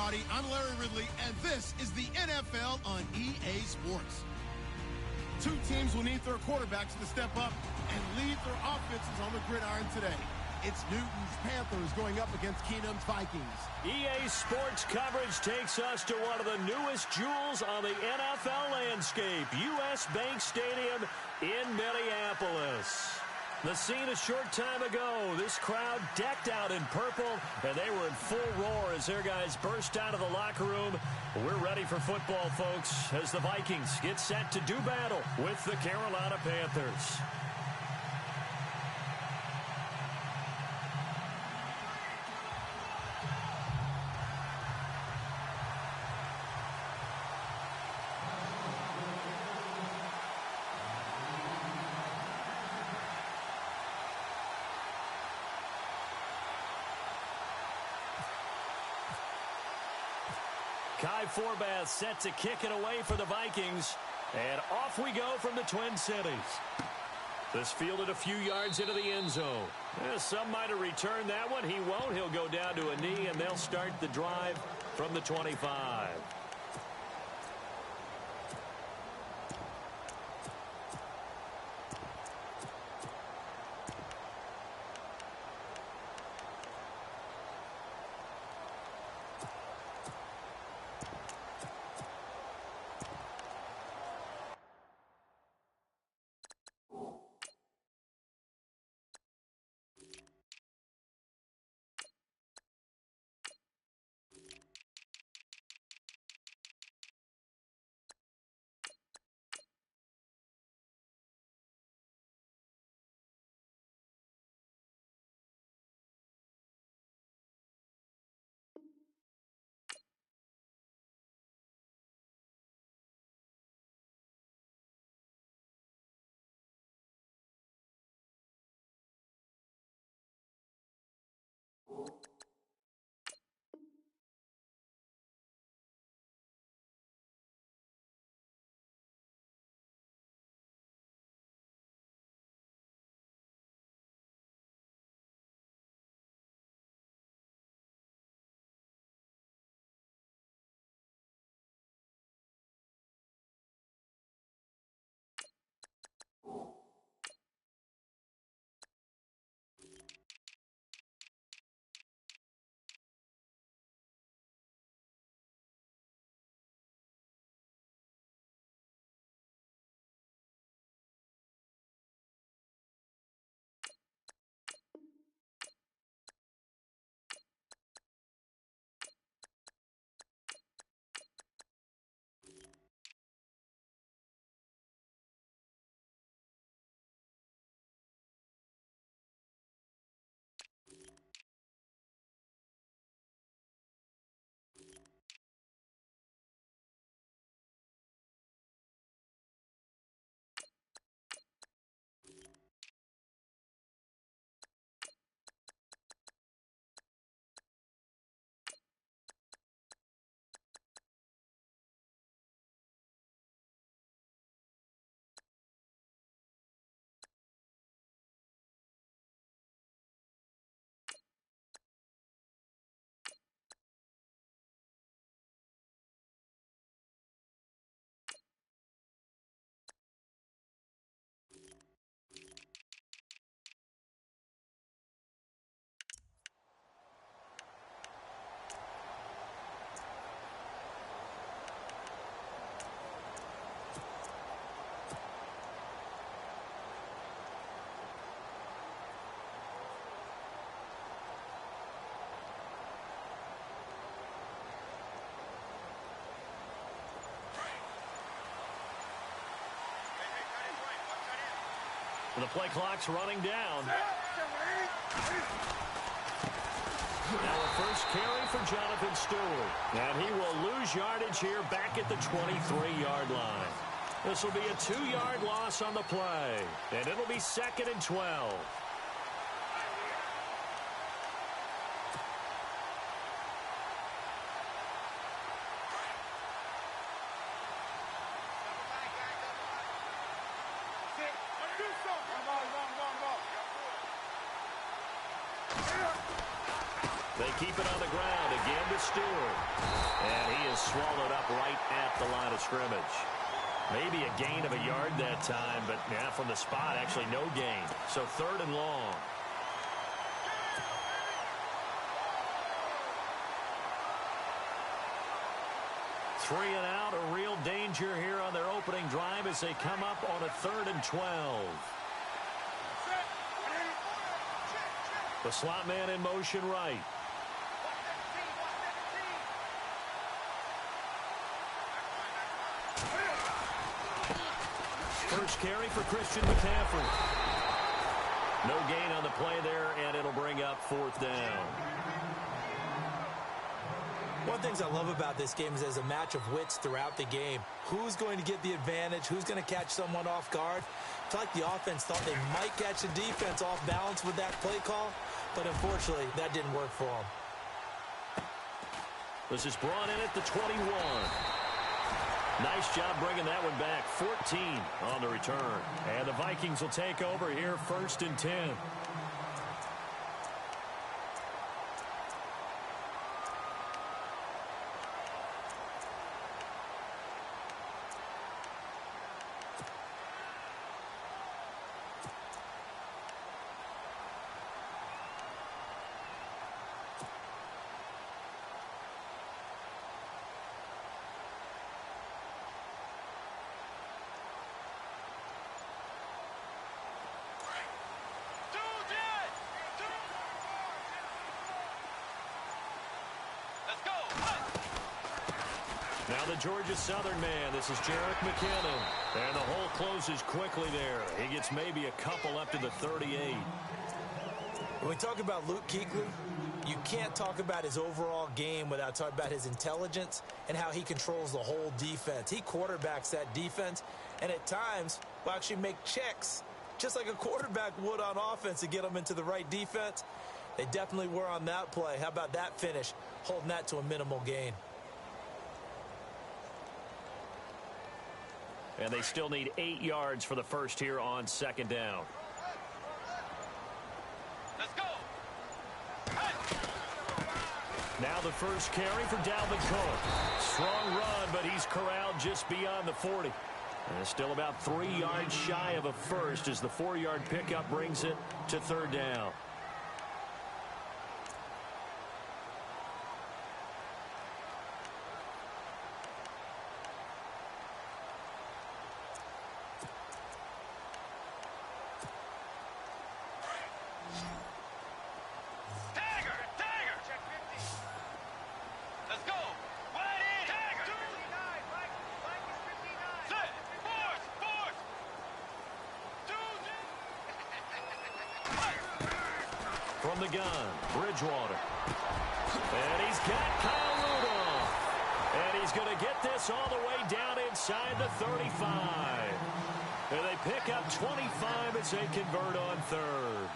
everybody. I'm Larry Ridley, and this is the NFL on EA Sports. Two teams will need their quarterbacks to step up and lead their offenses on the gridiron today. It's Newton's Panthers going up against Keenum's Vikings. EA Sports coverage takes us to one of the newest jewels on the NFL landscape, US Bank Stadium in Minneapolis. The scene a short time ago, this crowd decked out in purple, and they were in full roar as their guys burst out of the locker room. We're ready for football, folks, as the Vikings get set to do battle with the Carolina Panthers. Kai Forbath set to kick it away for the Vikings. And off we go from the Twin Cities. This fielded a few yards into the end zone. Some might have returned that one. He won't. He'll go down to a knee, and they'll start the drive from the 25. The play clock's running down. Now a first carry for Jonathan Stewart. And he will lose yardage here back at the 23-yard line. This will be a 2-yard loss on the play. And it'll be 2nd and 12. They keep it on the ground again to Stewart. And he is swallowed up right at the line of scrimmage. Maybe a gain of a yard that time, but yeah, from the spot, actually no gain. So 3rd and long. Three and out, a real danger here on their opening drive as they come up on a 3rd and 12. The slot man in motion right. First carry for Christian McCaffrey. No gain on the play there, and it'll bring up 4th down. One of the things I love about this game is there's a match of wits throughout the game. Who's going to get the advantage? Who's going to catch someone off guard? I feel like the offense thought they might catch the defense off balance with that play call, but unfortunately, that didn't work for them. This is brought in at the 21. Nice job bringing that one back. 14 on the return. And the Vikings will take over here 1st and 10. Now the Georgia Southern man. This is Jerick McKinnon. And the hole closes quickly there. He gets maybe a couple up to the 38. When we talk about Luke Kuechly, you can't talk about his overall game without talking about his intelligence and how he controls the whole defense. He quarterbacks that defense, and at times will actually make checks, just like a quarterback would on offense to get them into the right defense. They definitely were on that play. How about that finish, holding that to a minimal gain? And they still need 8 yards for the first here on 2nd down. Let's go. Now the first carry for Dalvin Cook. Strong run, but he's corralled just beyond the 40. And still about 3 yards shy of a first as the 4-yard pickup brings it to 3rd down. From the gun, Bridgewater. And he's got Kyle Rudolph. And he's going to get this all the way down inside the 35. And they pick up 25 as they convert on 3rd.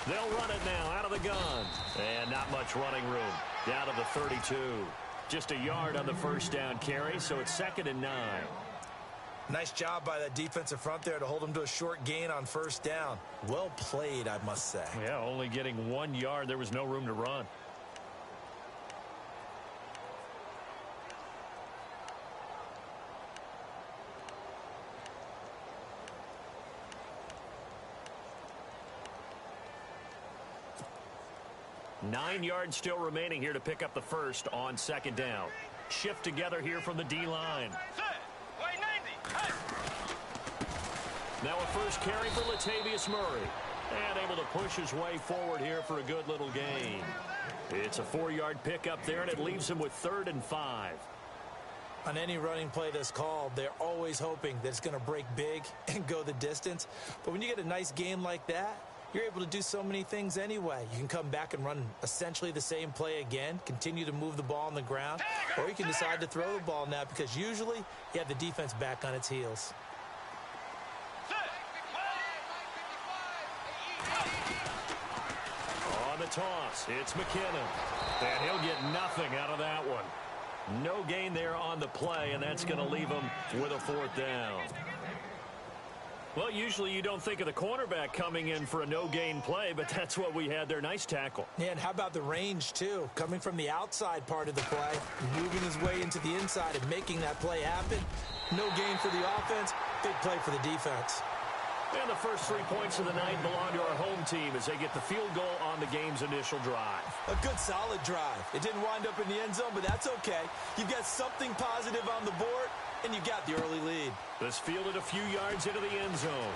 They'll run it now out of the gun. And not much running room. Down to the 32. Just a yard on the first down carry, so it's 2nd and 9. Nice job by that defensive front there to hold him to a short gain on 1st down. Well played, I must say. Yeah, only getting 1 yard. There was no room to run. Nine yards still remaining here to pick up the first on 2nd down. Shift together here from the D-line. Now a first carry for Latavius Murray. And able to push his way forward here for a good little gain. It's a 4-yard pickup there, and it leaves him with 3rd and 5. On any running play that's called, they're always hoping that it's going to break big and go the distance. But when you get a nice gain like that, you're able to do so many things anyway. You can come back and run essentially the same play again, continue to move the ball on the ground, or you can decide to throw the ball now because usually you have the defense back on its heels. On the toss, it's McKinnon. And he'll get nothing out of that one. No gain there on the play, and that's going to leave him with a fourth down. Well, usually you don't think of the cornerback coming in for a no-gain play, but that's what we had there. Nice tackle. Yeah, and how about the range, too? Coming from the outside part of the play, moving his way into the inside and making that play happen. No gain for the offense, big play for the defense. And the first 3 points of the night belong to our home team as they get the field goal on the game's initial drive. A good, solid drive. It didn't wind up in the end zone, but that's okay. You've got something positive on the board, and you got the early lead. This fielded a few yards into the end zone.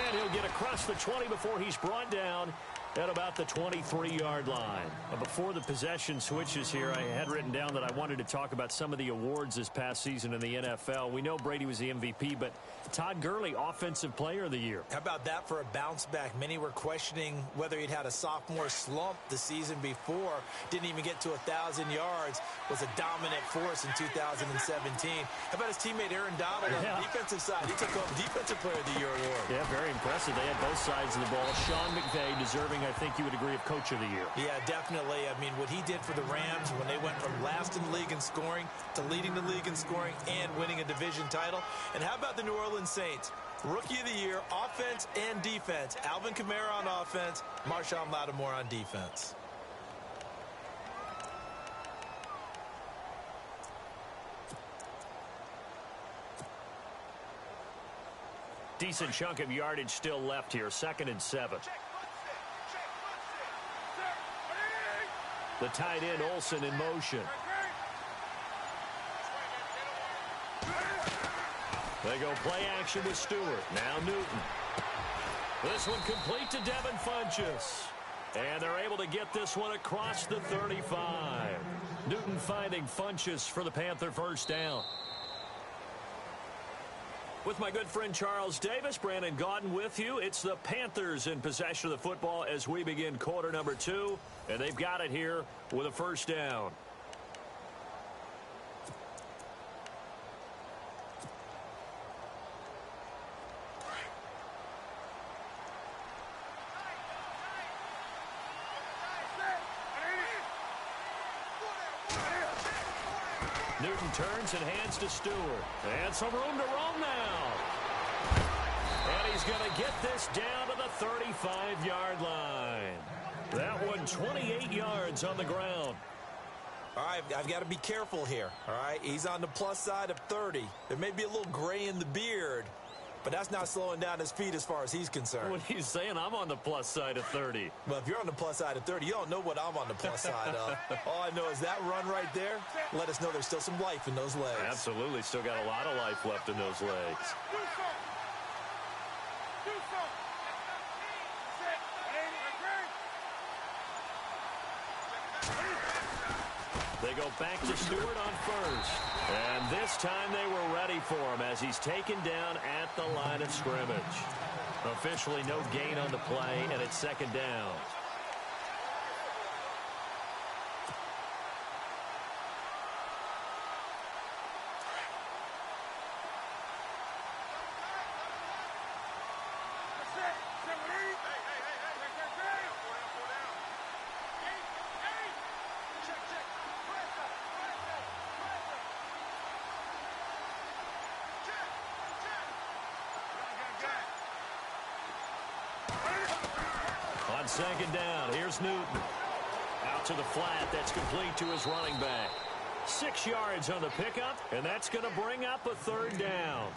And he'll get across the 20 before he's brought down at about the 23-yard line. Before the possession switches here, I had written down that I wanted to talk about some of the awards this past season in the NFL. We know Brady was the MVP, but Todd Gurley, Offensive Player of the Year. How about that for a bounce back? Many were questioning whether he'd had a sophomore slump the season before. Didn't even get to 1,000 yards. Was a dominant force in 2017. How about his teammate Aaron Donald on the defensive side? He took home Defensive Player of the Year award. Yeah, very impressive. They had both sides of the ball. Sean McVay deserving, I think you would agree, of Coach of the Year. Yeah, definitely. I mean, what he did for the Rams when they went from last in the league in scoring to leading the league in scoring and winning a division title. And how about the New Orleans Saints? Rookie of the Year, offense and defense. Alvin Kamara on offense, Marshawn Lattimore on defense. Decent chunk of yardage still left here. 2nd and 7. The tight end, Olsen, in motion. They go play action with Stewart. Now Newton. This one complete to Devin Funchess. And they're able to get this one across the 35. Newton finding Funchess for the Panther first down. With my good friend Charles Davis, Brandon Gaudin with you. It's the Panthers in possession of the football as we begin quarter number 2. And they've got it here with a first down. Newton turns and hands to Stewart. And some room to roam now. And he's going to get this down to the 35-yard line. That one 28 yards on the ground. All right, I've got to be careful here. All right, he's on the plus side of 30. There may be a little gray in the beard, but that's not slowing down his feet as far as he's concerned. What he's saying, I'm on the plus side of 30. Well, if you're on the plus side of 30, you don't know what I'm on the plus side of. All I know is that run right there let us know there's still some life in those legs. Absolutely, still got a lot of life left in those legs. They go back to Stewart on first. And this time they were ready for him as he's taken down at the line of scrimmage. Officially no gain on the play, and it's 2nd down. On 2nd down, here's Newton. Out to the flat, that's complete to his running back. 6 yards on the pickup, and that's going to bring up a 3rd down.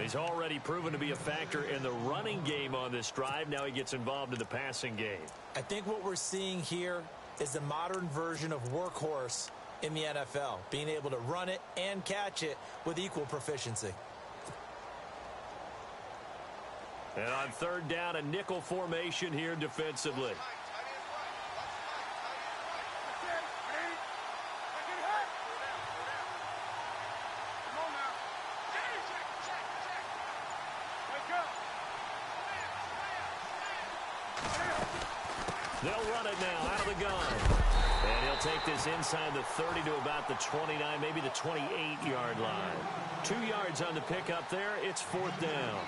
He's already proven to be a factor in the running game on this drive. Now he gets involved in the passing game. I think what we're seeing here is the modern version of workhorse in the NFL, being able to run it and catch it with equal proficiency. And on 3rd down, a nickel formation here defensively. They'll run it now out of the gun. And he'll take this inside the 30 to about the 29, maybe the 28-yard line. 2 yards on the pickup there. It's 4th down.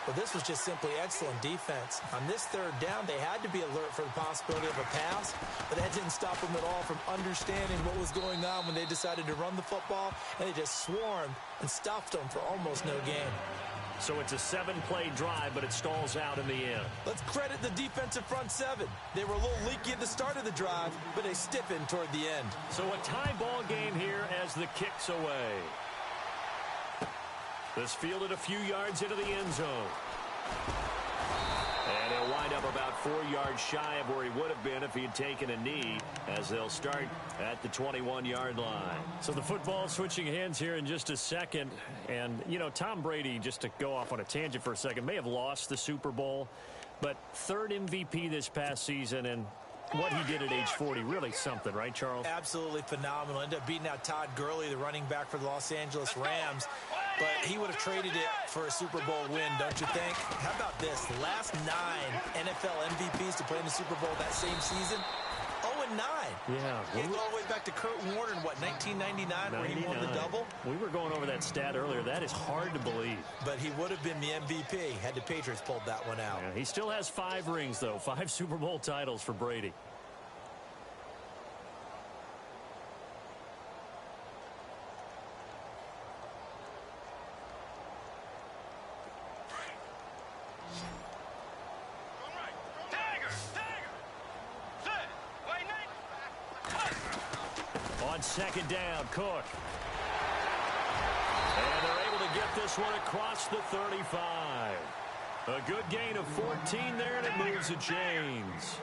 Well, this was just simply excellent defense. On this 3rd down, they had to be alert for the possibility of a pass, but that didn't stop them at all from understanding what was going on when they decided to run the football, and they just swarmed and stuffed them for almost no gain. So it's a 7-play drive, but it stalls out in the end. Let's credit the defensive front 7. They were a little leaky at the start of the drive, but they stiffened toward the end. So a tie ball game here as the kick's away. This fielded a few yards into the end zone. And he'll wind up about 4 yards shy of where he would have been if he had taken a knee, as they'll start at the 21-yard line. So the football switching hands here in just a second. And, you know, Tom Brady, just to go off on a tangent for a second, may have lost the Super Bowl, but 3rd MVP this past season, and what he did at age 40, really something, right, Charles? Absolutely phenomenal. Ended up beating out Todd Gurley, the running back for the Los Angeles Rams. But he would have traded it for a Super Bowl win, don't you think? How about this? The last 9 NFL MVPs to play in the Super Bowl that same season, 0-9. Yeah. You go all the way back to Kurt Warner in, what, 1999, where he won the double? We were going over that stat earlier. That is hard to believe. But he would have been the MVP had the Patriots pulled that one out. Yeah, he still has 5 rings, though. 5 Super Bowl titles for Brady. On 2nd down, Cook. And they're able to get this one across the 35. A good gain of 14 there, and it moves the chains.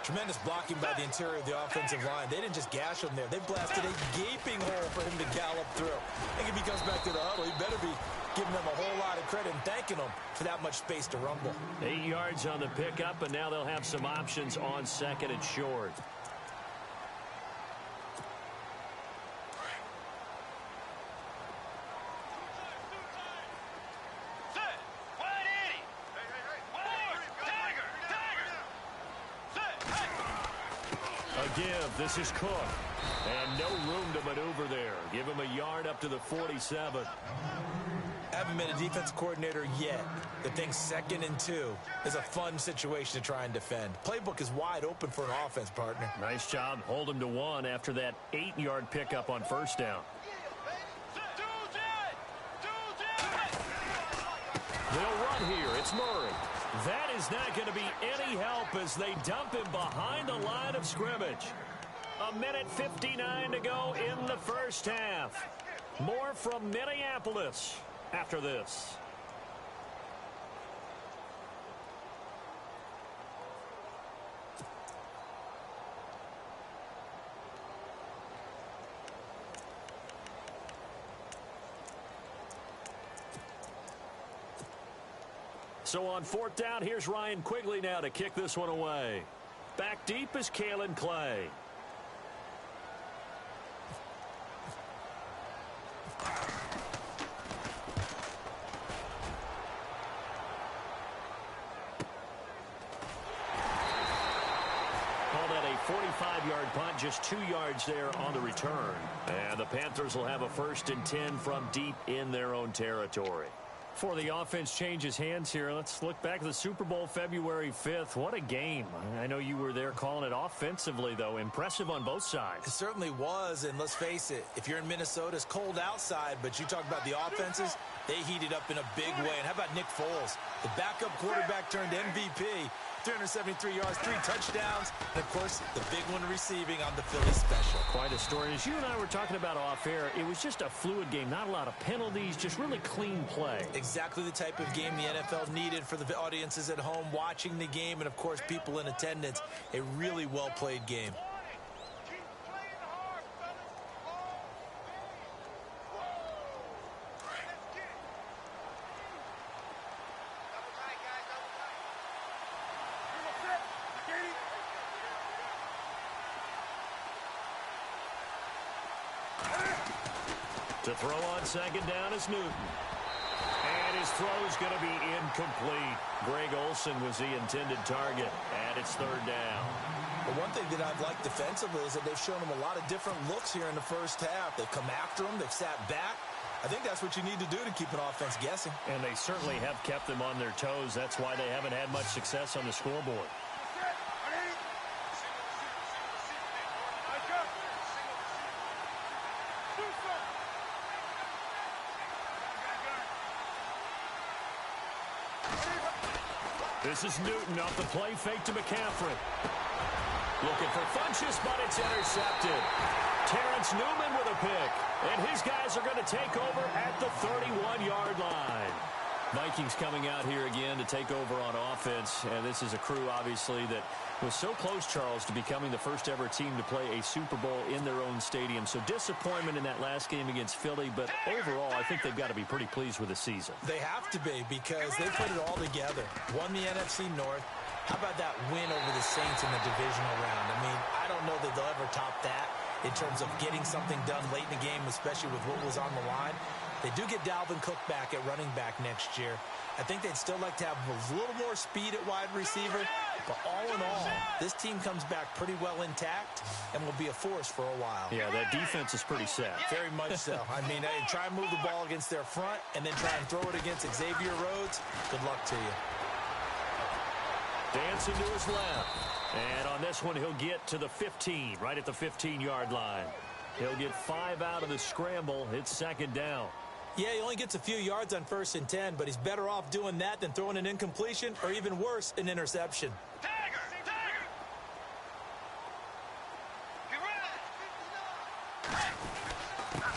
Tremendous blocking by the interior of the offensive line. They didn't just gash him there. They blasted a gaping hole for him to gallop through. I think if he comes back to the huddle, he better be giving them a whole lot of credit and thanking them for that much space to rumble. 8 yards on the pickup, and now they'll have some options on 2nd and short. Give. This is Cook. And no room to maneuver there. Give him a yard up to the 47. Haven't been a defense coordinator yet that thinks 2nd and 2 is a fun situation to try and defend. Playbook is wide open for an offense, partner. Nice job. Hold him to 1 after that 8-yard pickup on 1st down. They'll run here. It's Murray. That is not going to be any help as they dump him behind the line of scrimmage. 1:59 to go in the first half. More from Minneapolis after this. So on 4th down, here's Ryan Quigley now to kick this one away. Back deep is Kalen Clay. Call that a 45-yard punt, just 2 yards there on the return. And the Panthers will have a 1st and 10 from deep in their own territory. Before the offense changes hands here, let's look back at the Super Bowl February 5th. What a game. I know you were there calling it offensively, though. Impressive on both sides. It certainly was, and let's face it, if you're in Minnesota, it's cold outside, but you talk about the offenses, they heated up in a big way. And how about Nick Foles, the backup quarterback turned MVP, 373 yards, 3 touchdowns, and, of course, the big one receiving on the Philly special. Quite a story. As you and I were talking about off air, it was just a fluid game. Not a lot of penalties, just really clean play. Exactly the type of game the NFL needed for the audiences at home watching the game and, of course, people in attendance. A really well-played game. To throw on 2nd down is Newton. And his throw is going to be incomplete. Greg Olsen was the intended target, and it's third down. The one thing that I've liked defensively is that they've shown him a lot of different looks here in the first half. They've come after him. They've sat back. I think that's what you need to do to keep an offense guessing. And they certainly have kept them on their toes. That's why they haven't had much success on the scoreboard. This is Newton off the play fake to McCaffrey. Looking for Funchess, but it's intercepted. Terrence Newman with a pick. And his guys are going to take over at the 31-yard line. Vikings coming out here again to take over on offense. And this is a crew, obviously, that was so close, Charles, to becoming the first-ever team to play a Super Bowl in their own stadium. So disappointment in that last game against Philly. But overall, I think they've got to be pretty pleased with the season. They have to be because they put it all together. Won the NFC North. How about that win over the Saints in the divisional round? I mean, I don't know that they'll ever top that in terms of getting something done late in the game, especially with what was on the line. They do get Dalvin Cook back at running back next year. I think they'd still like to have a little more speed at wide receiver. But all in all, this team comes back pretty well intact and will be a force for a while. Yeah, that defense is pretty set. Very much so. I mean, try and move the ball against their front and then try and throw it against Xavier Rhodes. Good luck to you. Dancing to his left. And on this one, he'll get to the 15, right at the 15-yard line. He'll get 5 out of the scramble. It's second down. Yeah, he only gets a few yards on 1st and 10, but he's better off doing that than throwing an incompletion or even worse, an interception.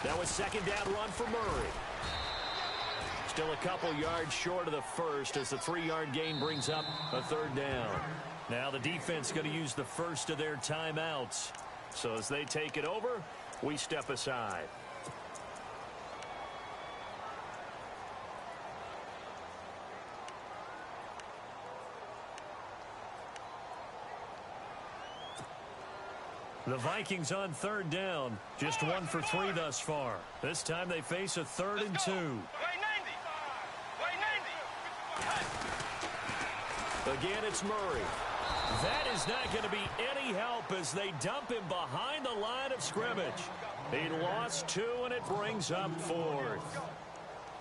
That was second down run for Murray. Still a couple yards short of the first as the 3-yard gain brings up a third down. Now the defense going to use the first of their timeouts. So as they take it over, we step aside. The Vikings on third down, just 1 for 3 thus far. This time they face a 3rd and 2. Again, it's Murray. That is not going to be any help as they dump him behind the line of scrimmage. He lost 2, and it brings up 4th.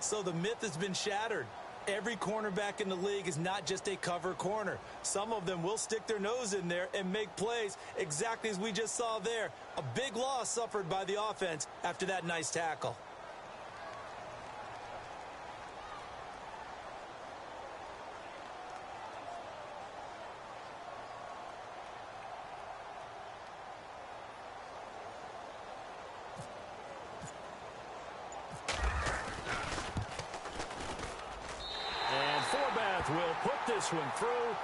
So the myth has been shattered. Every cornerback in the league is not just a cover corner. Some of them will stick their nose in there and make plays exactly as we just saw there. A big loss suffered by the offense after that nice tackle. Will put this one through.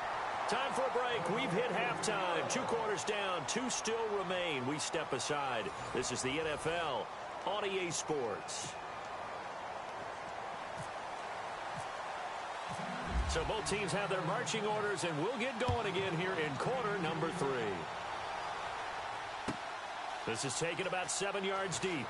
Time for a break. We've hit halftime. 2 quarters down. 2 still remain. We step aside. This is the NFL on EA Sports. So both teams have their marching orders, and we'll get going again here in quarter number 3. This is taken about 7 yards deep.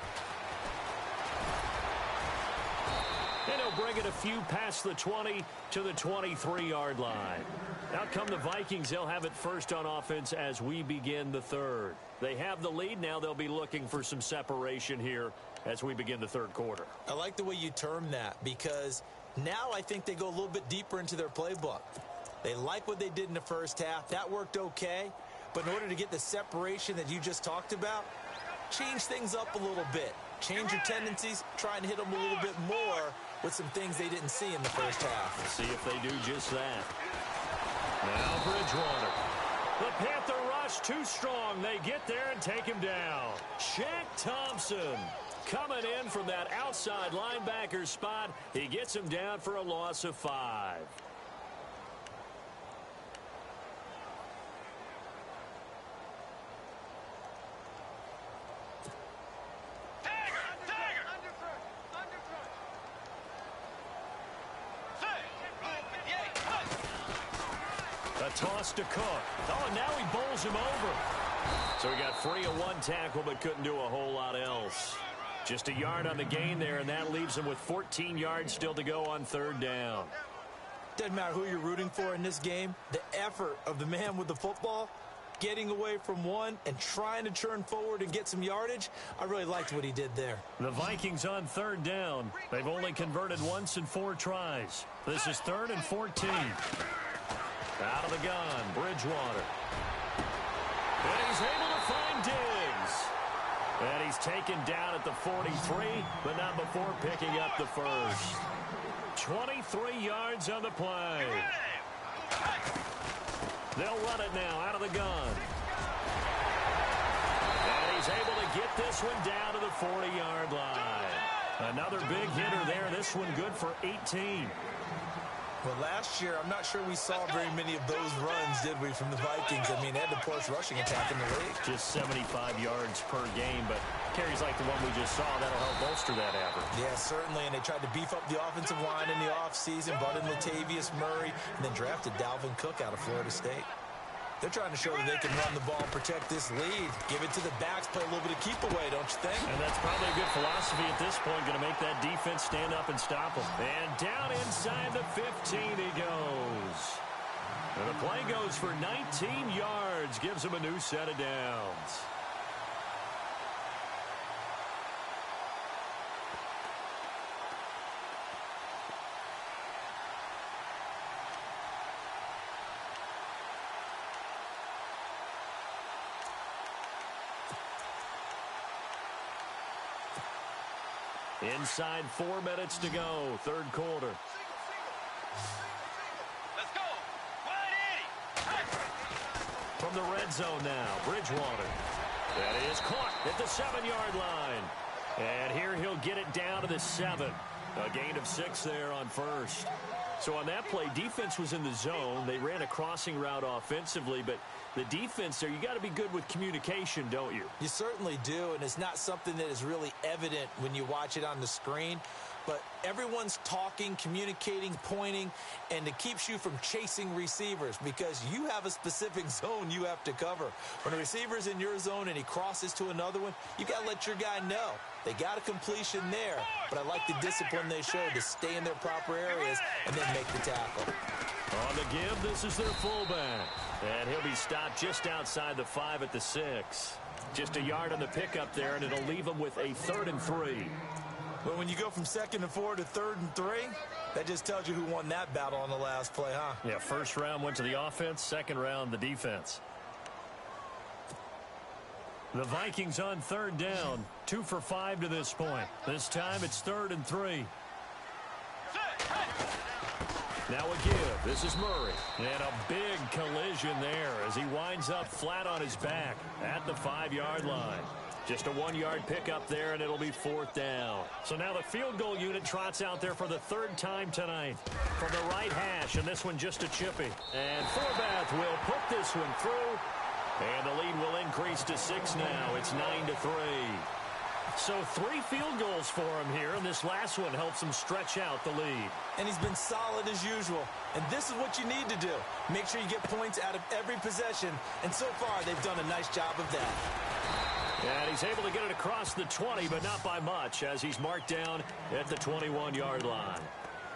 And he'll bring it a few past the 20 to the 23-yard line. Out come the Vikings. They'll have it first on offense as we begin the 3rd. They have the lead. Now they'll be looking for some separation here as we begin the 3rd quarter. I like the way you term that because now I think they go a little bit deeper into their playbook. They like what they did in the first half. That worked okay. But in order to get the separation that you just talked about, change things up a little bit. Change your tendencies. Try and hit them a little bit more with some things they didn't see in the first half. Let's see if they do just that. Now Bridgewater. The Panther rush too strong. They get there and take him down. Shaq Thompson coming in from that outside linebacker spot. He gets him down for a loss of 5. Toss to Cook. Oh, now he bowls him over. So he got free of 1 tackle but couldn't do a whole lot else. Just a yard on the gain there, and that leaves them with 14 yards still to go on third down. Doesn't matter who you're rooting for in this game. The effort of the man with the football, getting away from one and trying to turn forward and get some yardage, I really liked what he did there. The Vikings on third down. They've only converted once in 4 tries. This is 3rd and 14. Out of the gun, Bridgewater. And he's able to find Diggs. And he's taken down at the 43, but not before picking up the first. 23 yards on the play. They'll run it now out of the gun. And he's able to get this one down to the 40-yard line. Another big hitter there. This one good for 18. Well, last year, I'm not sure we saw very many of those runs, did we, from the Vikings? I mean, they had the poorest rushing attack in the league. Just 75 yards per game, but carries like the one we just saw, that'll help bolster that average. Yeah, certainly, and they tried to beef up the offensive line in the offseason, brought in Latavius Murray, and then drafted Dalvin Cook out of Florida State. They're trying to show that they can run the ball and protect this lead. Give it to the backs, play a little bit of keep away, don't you think? And that's probably a good philosophy at this point, going to make that defense stand up and stop them. And down inside the 15 he goes. And the play goes for 19 yards, gives him a new set of downs. Inside 4 minutes to go, third quarter. Let's go. From the red zone now, Bridgewater. That is caught at the 7-yard line. And here he'll get it down to the 7. A gain of 6 there on first. So on that play, defense was in the zone. They ran a crossing route offensively, but the defense there, you got to be good with communication, don't you? You certainly do, and it's not something that is really evident when you watch it on the screen. But everyone's talking, communicating, pointing, and it keeps you from chasing receivers because you have a specific zone you have to cover. When a receiver's in your zone and he crosses to another one, you got to let your guy know. They got a completion there, but I like the discipline they showed to stay in their proper areas and then make the tackle. On the give, this is their fullback. And he'll be stopped just outside the 5 at the 6. Just a yard on the pickup there, and it'll leave him with a 3rd and 3. But when you go from 2nd and 4 to 3rd and 3, that just tells you who won that battle on the last play, huh? Yeah, first round went to the offense, second round the defense. The Vikings on third down, 2 for 5 to this point. This time it's 3rd and 3. Now a give. This is Murray. And a big collision there as he winds up flat on his back at the 5-yard line. Just a 1-yard pickup there, and it'll be 4th down. So now the field goal unit trots out there for the 3rd time tonight from the right hash, and this one just a chippy. And Forbath will put this one through, and the lead will increase to 6 now. It's 9-3. So 3 field goals for him here, and this last one helps him stretch out the lead. And he's been solid as usual. And this is what you need to do. Make sure you get points out of every possession, and so far they've done a nice job of that. And he's able to get it across the 20, but not by much, as he's marked down at the 21-yard line.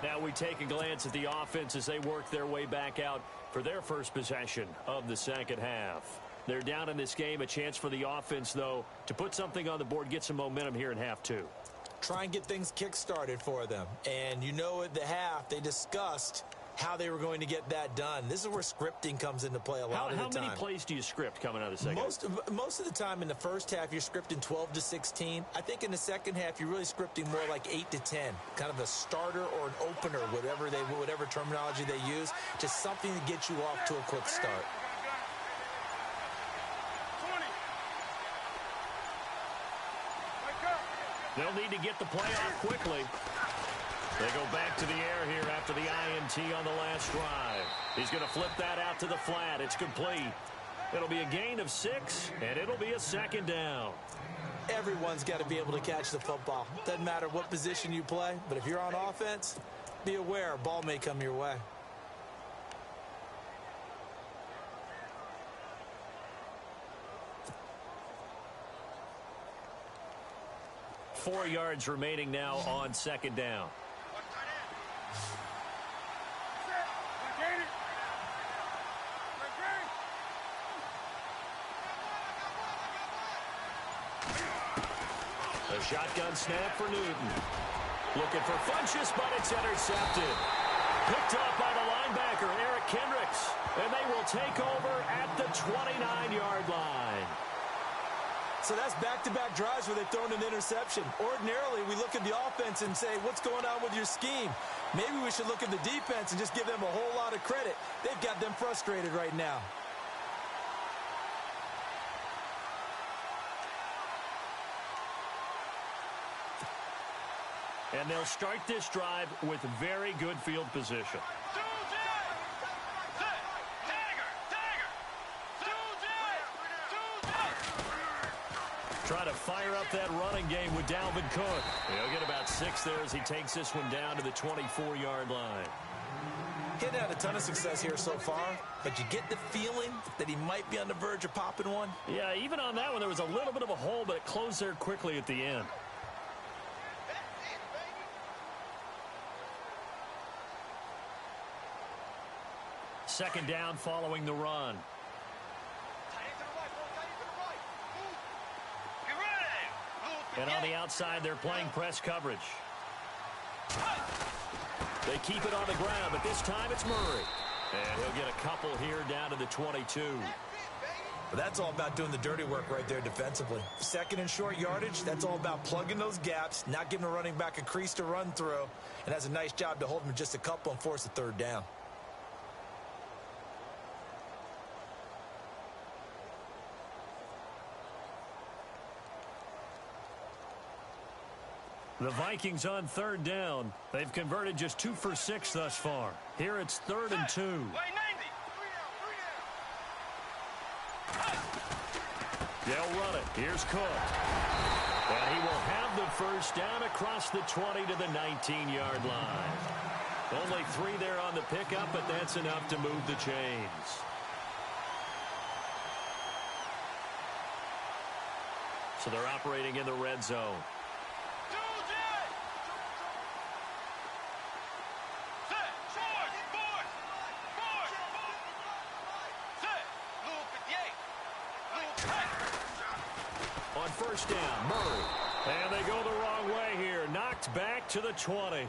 Now we take a glance at the offense as they work their way back out for their first possession of the second half. They're down in this game. A chance for the offense, though, to put something on the board, get some momentum here in half 2. Try and get things kick-started for them. And you know at the half, they discussed how they were going to get that done. This is where scripting comes into play a lot of the time. How many plays do you script coming out of the second half? Most of the time in the first half, you're scripting 12 to 16. I think in the second half, you're really scripting more like 8 to 10. Kind of a starter or an opener, whatever terminology they use. Just something to get you off to a quick start. They'll need to get the play off quickly. They go back to the air here after the INT on the last drive. He's going to flip that out to the flat. It's complete. It'll be a gain of 6, and it'll be a 2nd down. Everyone's got to be able to catch the football. Doesn't matter what position you play, but if you're on offense, be aware a ball may come your way. 4 yards remaining now on second down. A shotgun snap for Newton. Looking for Funchess, but it's intercepted. Picked up by the linebacker, Eric Kendricks. And they will take over at the 29-yard line. So that's back-to-back drives where they've thrown an interception. Ordinarily, we look at the offense and say, what's going on with your scheme? Maybe we should look at the defense and just give them a whole lot of credit. They've got them frustrated right now. And they'll start this drive with very good field position. Try to fire up that running game with Dalvin Cook. He'll get about 6 there as he takes this one down to the 24-yard line. He hadn't had a ton of success here so far, but you get the feeling that he might be on the verge of popping one. Yeah, even on that one, there was a little bit of a hole, but it closed there quickly at the end. Second down following the run. And on the outside, they're playing press coverage. They keep it on the ground, but this time it's Murray. And he'll get a couple here down to the 22. But that's all about doing the dirty work right there defensively. Second and short yardage, that's all about plugging those gaps, not giving a running back a crease to run through, and has a nice job to hold him just a couple and force a third down. The Vikings on third down. They've converted just 2 for 6 thus far. Here it's 3rd and 2. They'll run it. Here's Cook. And he will have the first down across the 20 to the 19-yard line. Only 3 there on the pickup, but that's enough to move the chains. So they're operating in the red zone. On first down, Murray. And they go the wrong way here. Knocked back to the 20.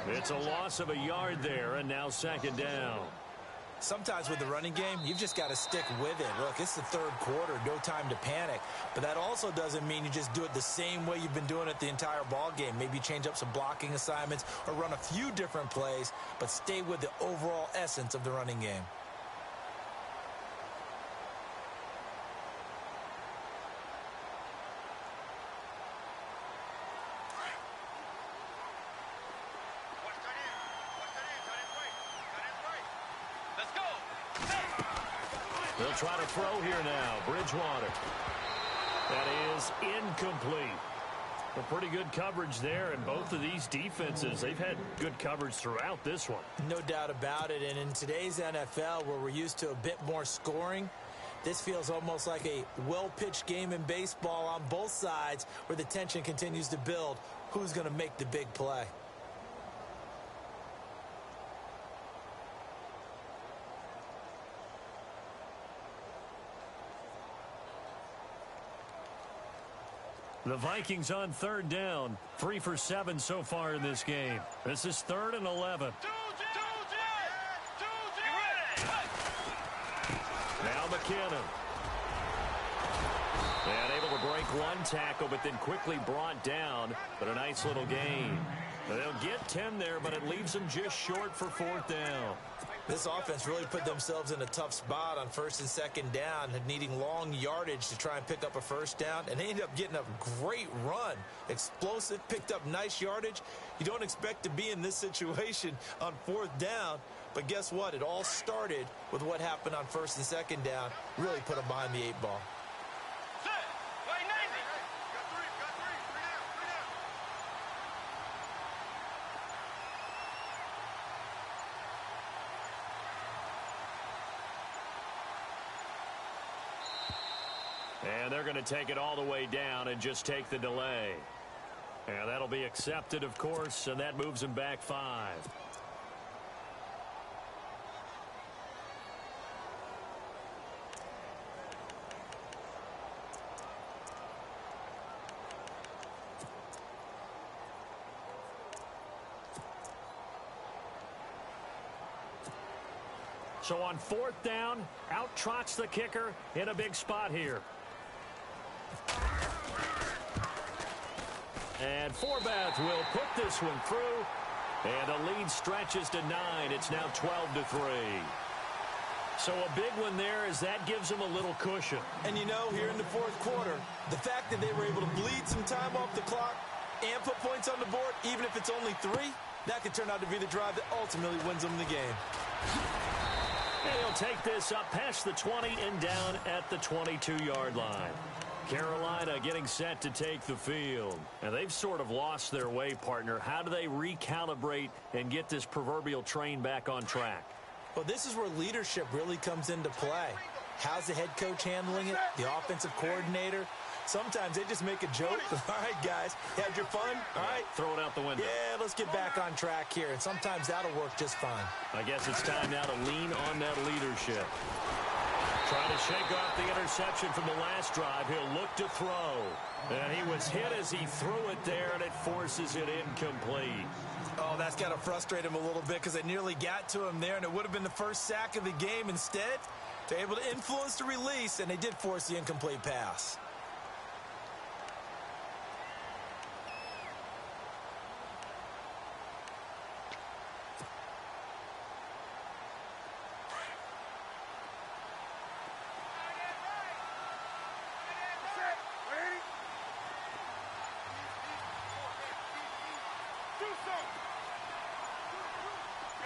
It's a loss of a yard there, and now second down. Sometimes with the running game, you've just got to stick with it. Look, it's the third quarter, no time to panic. But that also doesn't mean you just do it the same way you've been doing it the entire ball game. Maybe change up some blocking assignments or run a few different plays, but stay with the overall essence of the running game. They'll try to throw here now. Bridgewater. That is incomplete. Well, pretty good coverage there, and both of these defenses, they've had good coverage throughout this one. No doubt about it, and in today's NFL, where we're used to a bit more scoring, this feels almost like a well-pitched game in baseball on both sides where the tension continues to build. Who's going to make the big play? The Vikings on third down. 3 for 7 so far in this game. This is 3rd and 11. Now McKinnon. And able to break one tackle, but then quickly brought down. But a nice little gain. They'll get 10 there, but it leaves them just short for 4th down. This offense really put themselves in a tough spot on 1st and 2nd down, needing long yardage to try and pick up a first down, and they ended up getting a great run. Explosive, picked up nice yardage. You don't expect to be in this situation on 4th down, but guess what? It all started with what happened on 1st and 2nd down. Really put them behind the 8 ball. And they're going to take it all the way down and just take the delay. And that'll be accepted, of course, and that moves him back 5. So on 4th down, out trots the kicker in a big spot here. And Forbath will put this one through. And the lead stretches to 9. It's now 12-3. So a big one there as that gives them a little cushion. And you know, here in the 4th quarter, the fact that they were able to bleed some time off the clock and put points on the board, even if it's only 3, that could turn out to be the drive that ultimately wins them the game. And he'll take this up past the 20 and down at the 22-yard line. Carolina getting set to take the field. And they've sort of lost their way, partner. How do they recalibrate and get this proverbial train back on track? Well, this is where leadership really comes into play. How's the head coach handling it? The offensive coordinator? Sometimes they just make a joke. All right, guys, had your fun? All right. Throw it out the window. Yeah, let's get back on track here. And sometimes that'll work just fine. I guess it's time now to lean on that leadership. Trying to shake off the interception from the last drive. He'll look to throw. And he was hit as he threw it there, and it forces it incomplete. Oh, that's got to frustrate him a little bit because they nearly got to him there, and it would have been the first sack of the game. Instead, they're able to influence the release, and they did force the incomplete pass.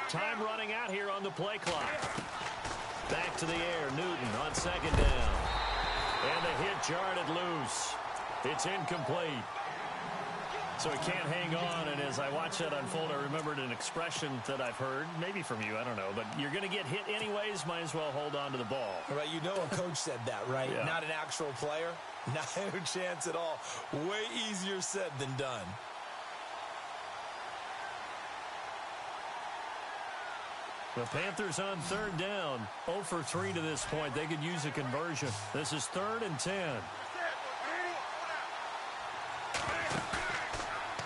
Time running out here on the play clock. Back to the air, Newton on 2nd down. And the hit jarred it loose. It's incomplete. So he can't hang on, and as I watch that unfold, I remembered an expression that I've heard, maybe from you, I don't know, but you're going to get hit anyways, might as well hold on to the ball. Right, you know a coach said that, right? Yeah. Not an actual player. No chance at all. Way easier said than done. The Panthers on 3rd down. 0 for 3 to this point. They could use a conversion. This is 3rd and 10.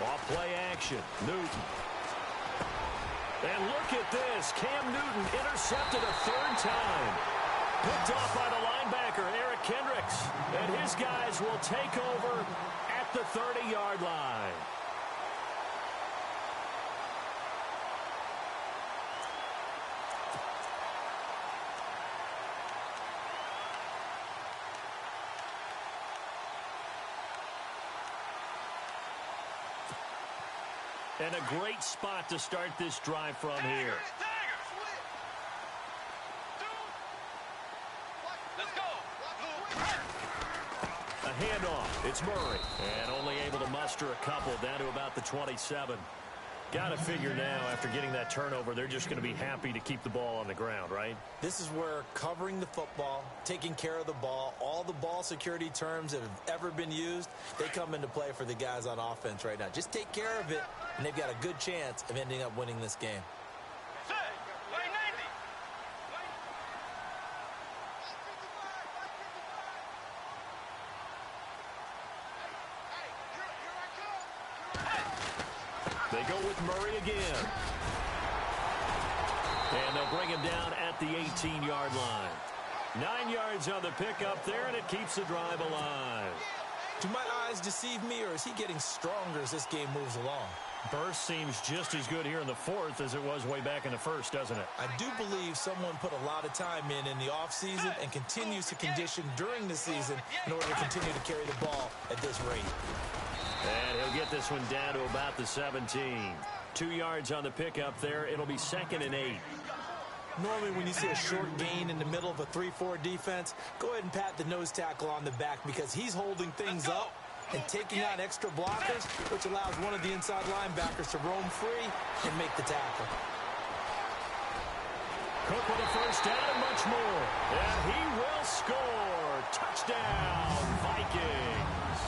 Off play action. Newton. And look at this. Cam Newton intercepted a 3rd time. Picked off by the linebacker, Eric Kendricks. And his guys will take over at the 30-yard line. And a great spot to start this drive from here. Let's go. A handoff. It's Murray. And only able to muster a couple down to about the 27. Got to figure now, after getting that turnover, they're just going to be happy to keep the ball on the ground, right? This is where covering the football, taking care of the ball, all the ball security terms that have ever been used, they come into play for the guys on offense right now. Just take care of it, and they've got a good chance of ending up winning this game. They go with Murray again. And they'll bring him down at the 18-yard line. 9 yards on the pickup there, and it keeps the drive alive. Do my eyes deceive me, or is he getting stronger as this game moves along? Burst seems just as good here in the 4th as it was way back in the 1st, doesn't it? I do believe someone put a lot of time in the offseason and continues to condition during the season in order to continue to carry the ball at this rate. And he'll get this one down to about the 17. 2 yards on the pickup there. It'll be 2nd and 8. Normally when you see a short gain in the middle of a 3-4 defense, go ahead and pat the nose tackle on the back because he's holding things up and taking out extra blockers, which allows one of the inside linebackers to roam free and make the tackle. Cook with a first down and much more. And he will score. Touchdown, Vikings.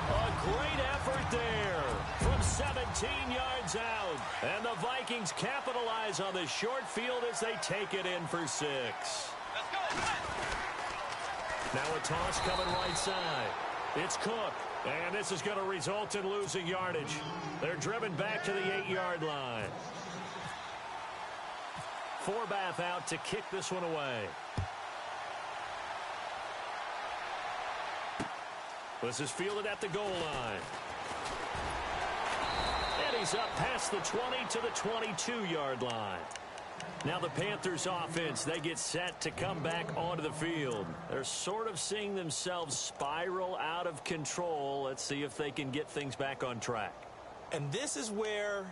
A great effort there from 17 yards out. And the Vikings capitalize on the short field as they take it in for 6. Let's go. Now a toss coming right side. It's Cook. And this is going to result in losing yardage. They're driven back to the 8-yard line. Forbath out to kick this one away. This is fielded at the goal line. And he's up past the 20 to the 22-yard line. Now the Panthers offense, they get set to come back onto the field. They're sort of seeing themselves spiral out of control. Let's see if they can get things back on track. And this is where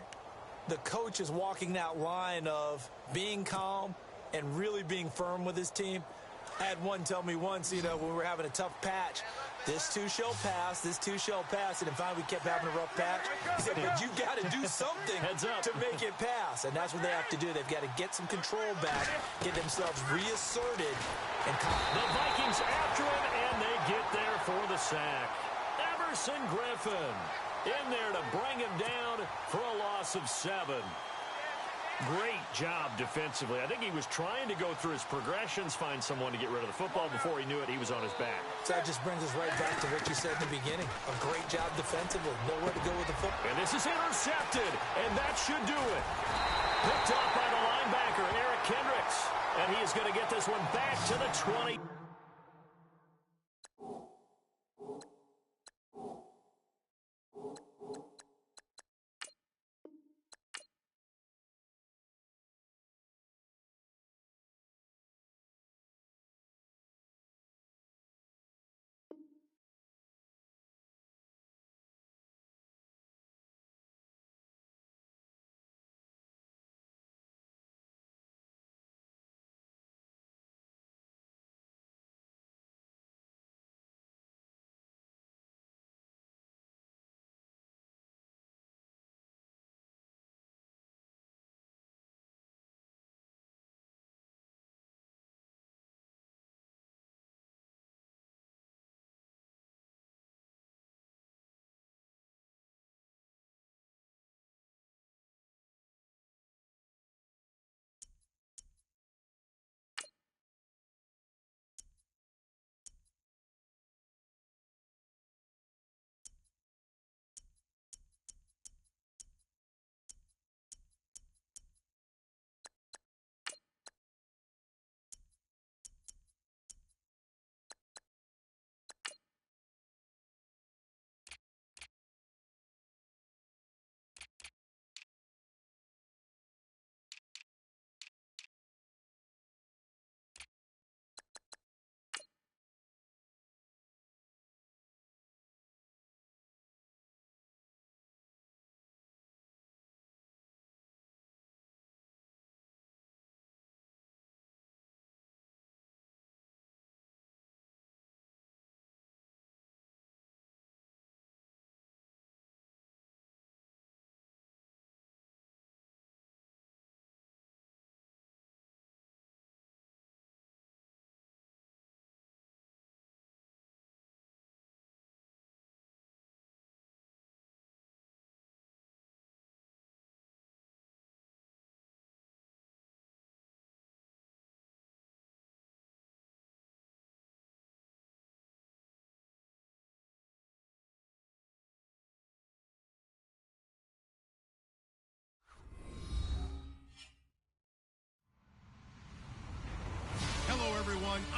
the coach is walking that line of being calm and really being firm with his team. I had one tell me once, when we were having a tough patch, this too shall pass, this too shall pass, and then finally we kept having a rough patch. He said, but you've got to do something to make it pass, and that's what they have to do. They've got to get some control back, get themselves reasserted. And the Vikings after him, and they get there for the sack. Everson Griffin in there to bring him down for a loss of 7. Great job defensively. I think he was trying to go through his progressions, find someone to get rid of the football. Before he knew it, he was on his back. So that just brings us right back to what you said in the beginning. A great job defensively. Nowhere to go with the football. And this is intercepted, and that should do it. Picked off by the linebacker, Eric Kendricks. And he is going to get this one back to the 20.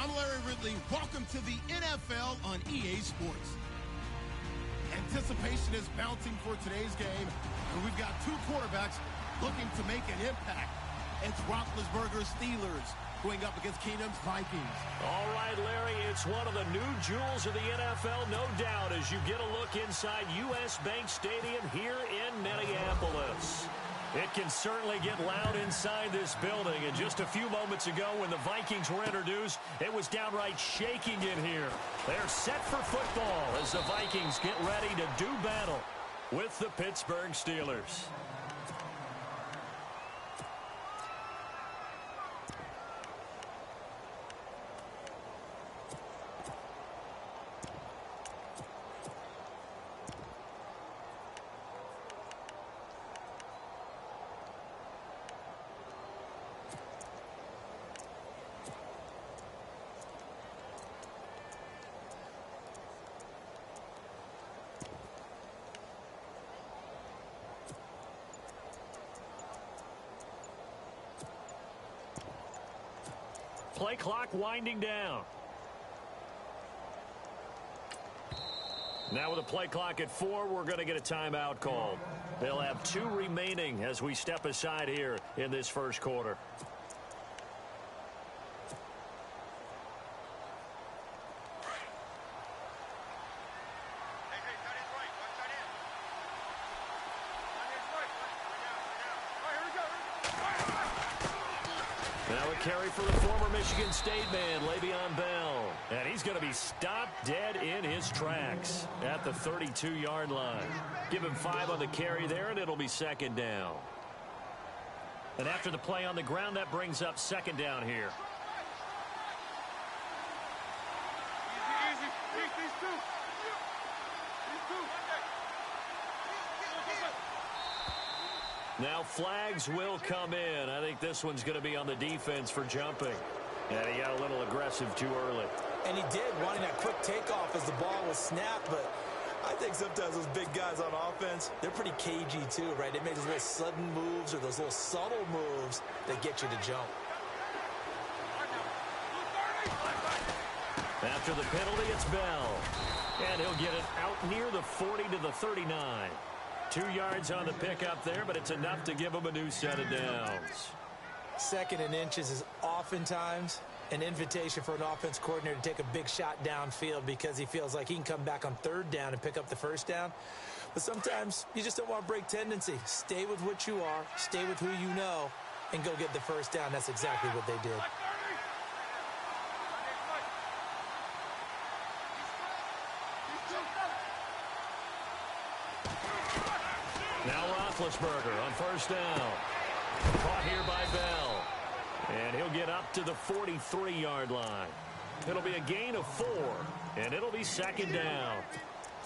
I'm Larry Ridley. Welcome to the NFL on EA Sports. Anticipation is mounting for today's game, and we've got two quarterbacks looking to make an impact. It's Roethlisberger's Steelers going up against Keenum's Vikings. All right, Larry, it's one of the new jewels of the NFL, no doubt, as you get a look inside U.S. Bank Stadium here in Minneapolis. It can certainly get loud inside this building. And just a few moments ago when the Vikings were introduced, it was downright shaking in here. They're set for football as the Vikings get ready to do battle with the Pittsburgh Steelers. Play clock winding down. Now with a play clock at 4, we're going to get a timeout called. They'll have 2 remaining as we step aside here in this first quarter. Now a carry for the former Michigan State man, Le'Veon Bell. And he's going to be stopped dead in his tracks at the 32-yard line. Give him 5 on the carry there, and it'll be second down. And after the play on the ground, that brings up second down here. Now flags will come in. I think this one's going to be on the defense for jumping. And he got a little aggressive too early. And he did, wanting that quick takeoff as the ball was snapped. But I think sometimes those big guys on offense, they're pretty cagey too, right? They make those little sudden moves or those little subtle moves that get you to jump. After the penalty, it's Bell. And he'll get it out near the 40 to the 39. 2 yards on the pickup there, but it's enough to give him a new set of downs. 2nd and inches is oftentimes an invitation for an offense coordinator to take a big shot downfield because he feels like he can come back on 3rd down and pick up the first down. But sometimes you just don't want to break tendency. Stay with what you are, stay with who you know, and go get the first down. That's exactly what they did. Now Roethlisberger on first down. Caught here by Bell. And he'll get up to the 43-yard line. It'll be a gain of 4, and it'll be second down.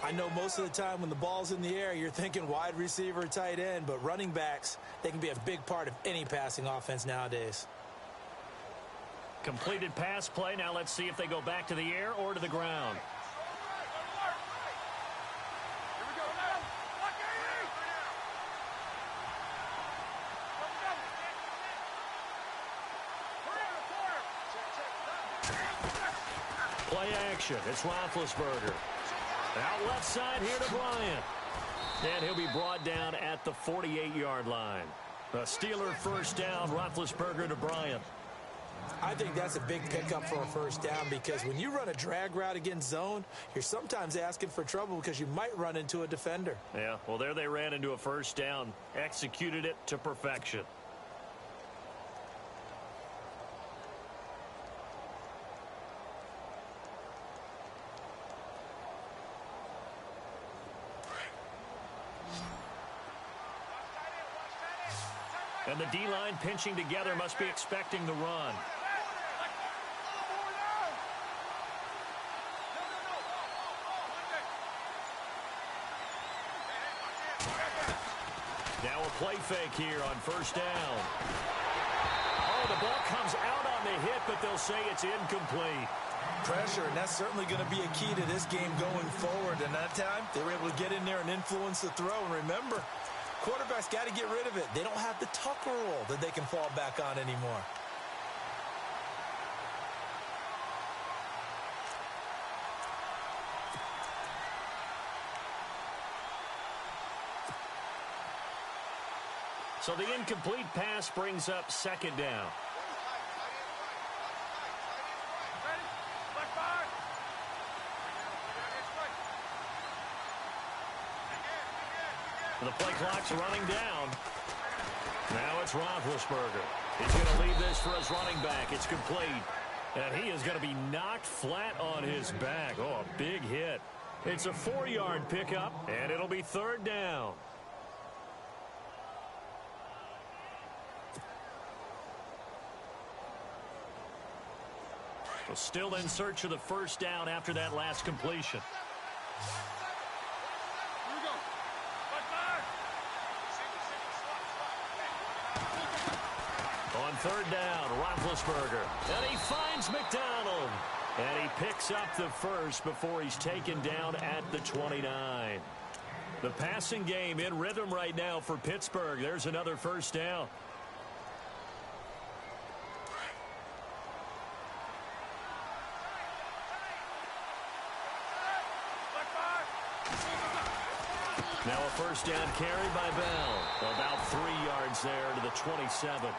I know most of the time when the ball's in the air, you're thinking wide receiver, tight end, but running backs, they can be a big part of any passing offense nowadays. Completed pass play. Now let's see if they go back to the air or to the ground. Play action. It's Roethlisberger. Out left side here to Bryant. And he'll be brought down at the 48-yard line. A Steeler first down, Roethlisberger to Bryant. I think that's a big pickup for a first down because when you run a drag route against zone, you're sometimes asking for trouble because you might run into a defender. Yeah, well, there they ran into a first down. Executed it to perfection. And the D-line pinching together must be expecting the run. Now a play fake here on first down. Oh, the ball comes out on the hit, but they'll say it's incomplete. Pressure, and that's certainly going to be a key to this game going forward. And that time, they were able to get in there and influence the throw. And remember, quarterbacks got to get rid of it. They don't have the Tucker rule that they can fall back on anymore. So the incomplete pass brings up second down. The play clock's running down. Now it's Roethlisberger. He's going to leave this for his running back. It's complete. And he is going to be knocked flat on his back. Oh, a big hit. It's a 4-yard pickup, and it'll be third down. Well, still in search of the first down after that last completion. On third down, Roethlisberger. And he finds McDonald. And he picks up the first before he's taken down at the 29. The passing game in rhythm right now for Pittsburgh. There's another first down. Now a first down carry by Bell. About 3 yards there to the 27.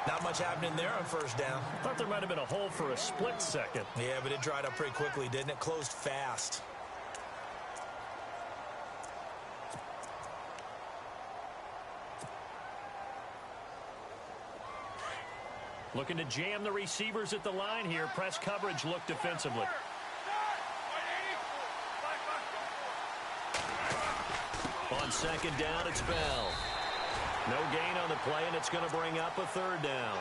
Not much happening there on first down. Thought there might have been a hole for a split second. Yeah, but it dried up pretty quickly, didn't it? Closed fast. Looking to jam the receivers at the line here. Press coverage look defensively. On second down, it's Bell. No gain on the play, and it's going to bring up a third down.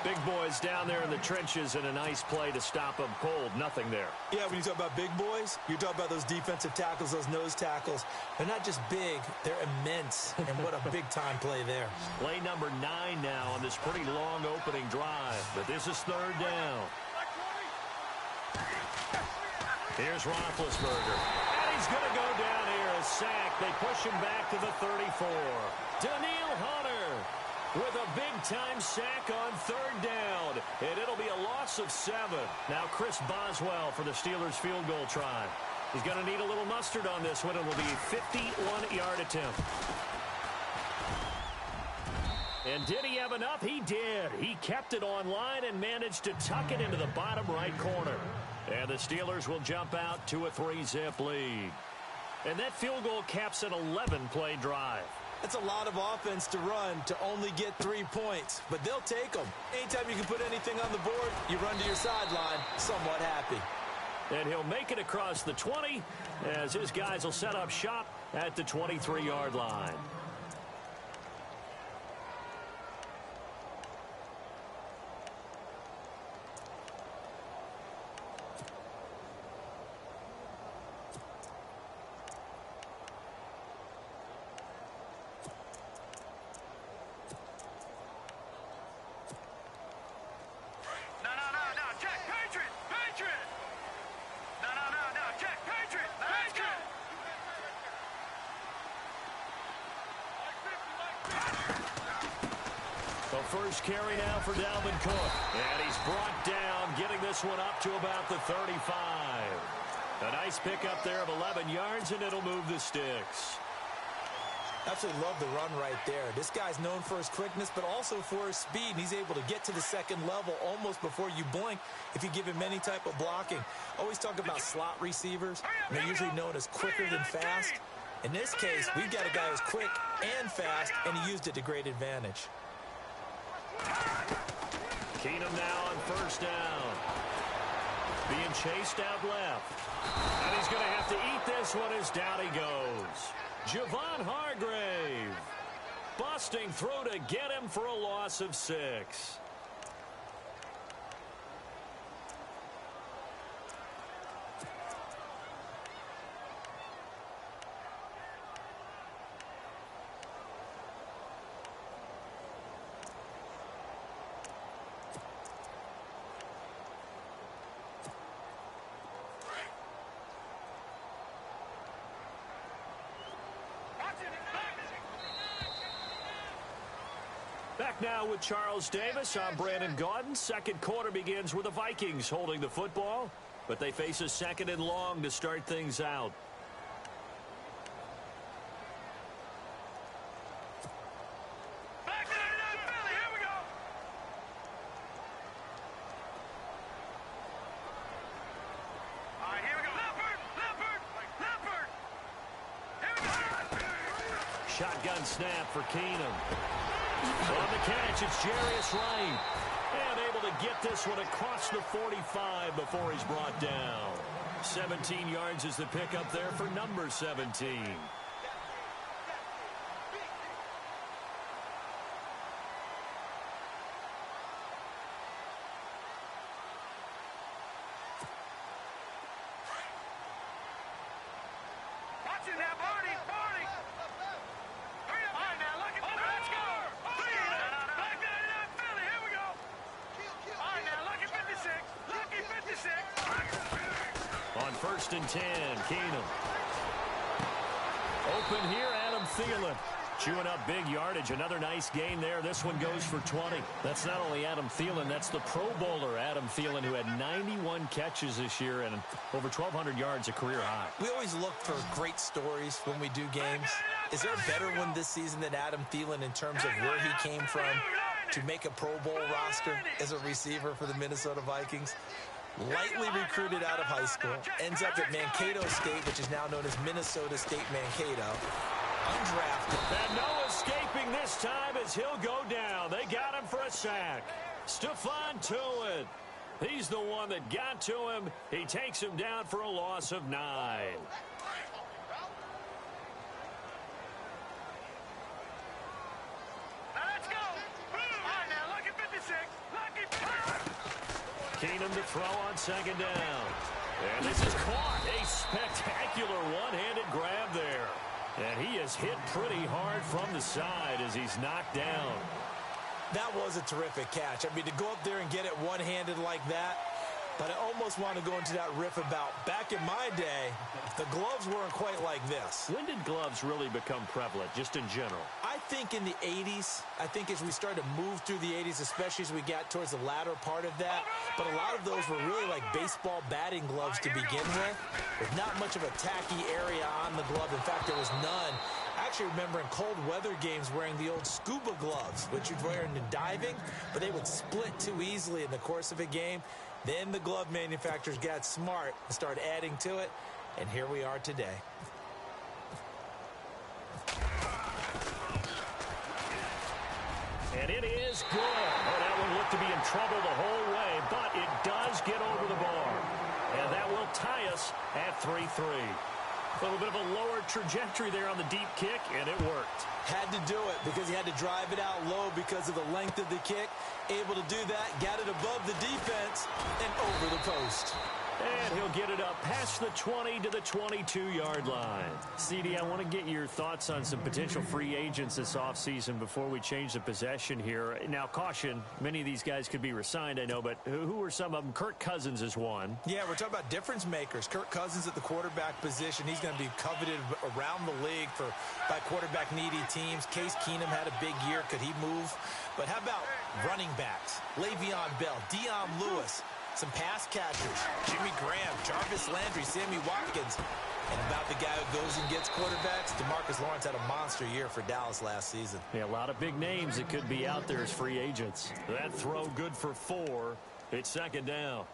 Big boys down there in the trenches, and a nice play to stop them cold. Nothing there. Yeah, when you talk about big boys, you're talking about those defensive tackles, those nose tackles. They're not just big, they're immense. And what a big-time play there. Play number 9 now on this pretty long opening drive. But this is third down. Here's Roethlisberger. And he's going to go down here. A sack. They push him back to the 34. Daniil Hunter with a big-time sack on third down. And it'll be a loss of 7. Now Chris Boswell for the Steelers field goal try. He's going to need a little mustard on this one. It will be a 51-yard attempt. And did he have enough? He did. He kept it on line and managed to tuck it into the bottom right corner. And the Steelers will jump out to a 3-zip lead. And that field goal caps an 11-play drive. That's a lot of offense to run to only get 3 points, but they'll take them. Anytime you can put anything on the board, you run to your sideline somewhat happy. And he'll make it across the 20 as his guys will set up shop at the 23-yard line. First carry now for Dalvin Cook. And he's brought down, getting this one up to about the 35. A nice pickup there of 11 yards, and it'll move the sticks. Absolutely love the run right there. This guy's known for his quickness, but also for his speed. And he's able to get to the second level almost before you blink if you give him any type of blocking. Always talk about slot receivers. And they're usually known as quicker than fast. In this case, we've got a guy who's quick and fast, and he used it to great advantage. Keenum now on first down. Being chased out left. And he's going to have to eat this one as down he goes. Javon Hargrave. Busting through to get him for a loss of 6. Back now with Charles Davis. I'm Brandon Gaudin. Second quarter begins with the Vikings holding the football, but they face a second and long to start things out. Shotgun snap for Keenum. On the catch, it's Jarius Wright. And able to get this one across the 45 before he's brought down. 17 yards is the pickup there for number 17. First and 10, Keenum. Open here, Adam Thielen. Chewing up big yardage. Another nice gain there. This one goes for 20. That's not only Adam Thielen, that's the Pro Bowler Adam Thielen, who had 91 catches this year and over 1,200 yards, a career high. We always look for great stories when we do games. Is there a better one this season than Adam Thielen in terms of where he came from to make a Pro Bowl roster as a receiver for the Minnesota Vikings? Lightly recruited out of high school, ends up at Mankato State, which is now known as Minnesota State Mankato. Undrafted. And no escaping this time as he'll go down. They got him for a sack. Stephon Tuitt. He's the one that got to him. He takes him down for a loss of 9. Let's go. All right, now, lucky 56. Lucky 56. Keenum to throw on second down. And this is caught. A spectacular one-handed grab there. And he is hit pretty hard from the side as he's knocked down. That was a terrific catch. I mean, to go up there and get it one-handed like that, but I almost want to go into that riff about back in my day, the gloves weren't quite like this. When did gloves really become prevalent, just in general? I think in the 80s. I think as we started to move through the 80s, especially as we got towards the latter part of that. But a lot of those were really like baseball batting gloves to begin with not much of a tacky area on the glove. In fact, there was none. I actually remember in cold weather games wearing the old scuba gloves, which you'd wear in diving, but they would split too easily in the course of a game. Then the glove manufacturers got smart and started adding to it, and here we are today. And it is good. Oh, that one looked to be in trouble the whole way, but it does get over the bar. And that will tie us at 3-3. A little bit of a lower trajectory there on the deep kick, and it worked. Had to do it because he had to drive it out low because of the length of the kick. Able to do that, got it above the defense, and over the post. And he'll get it up past the 20 to the 22-yard line. CD, I want to get your thoughts on some potential free agents this offseason before we change the possession here. Now, caution, many of these guys could be re-signed, I know, but who are some of them? Kirk Cousins is one. Yeah, we're talking about difference makers. Kirk Cousins at the quarterback position. He's going to be coveted around the league by quarterback-needy teams. Case Keenum had a big year. Could he move? But how about running backs? Le'Veon Bell, Dion Lewis. Some pass catchers, Jimmy Graham, Jarvis Landry, Sammy Watkins. And about the guy who goes and gets quarterbacks, DeMarcus Lawrence had a monster year for Dallas last season. Yeah, a lot of big names that could be out there as free agents. That throw good for 4. It's second down.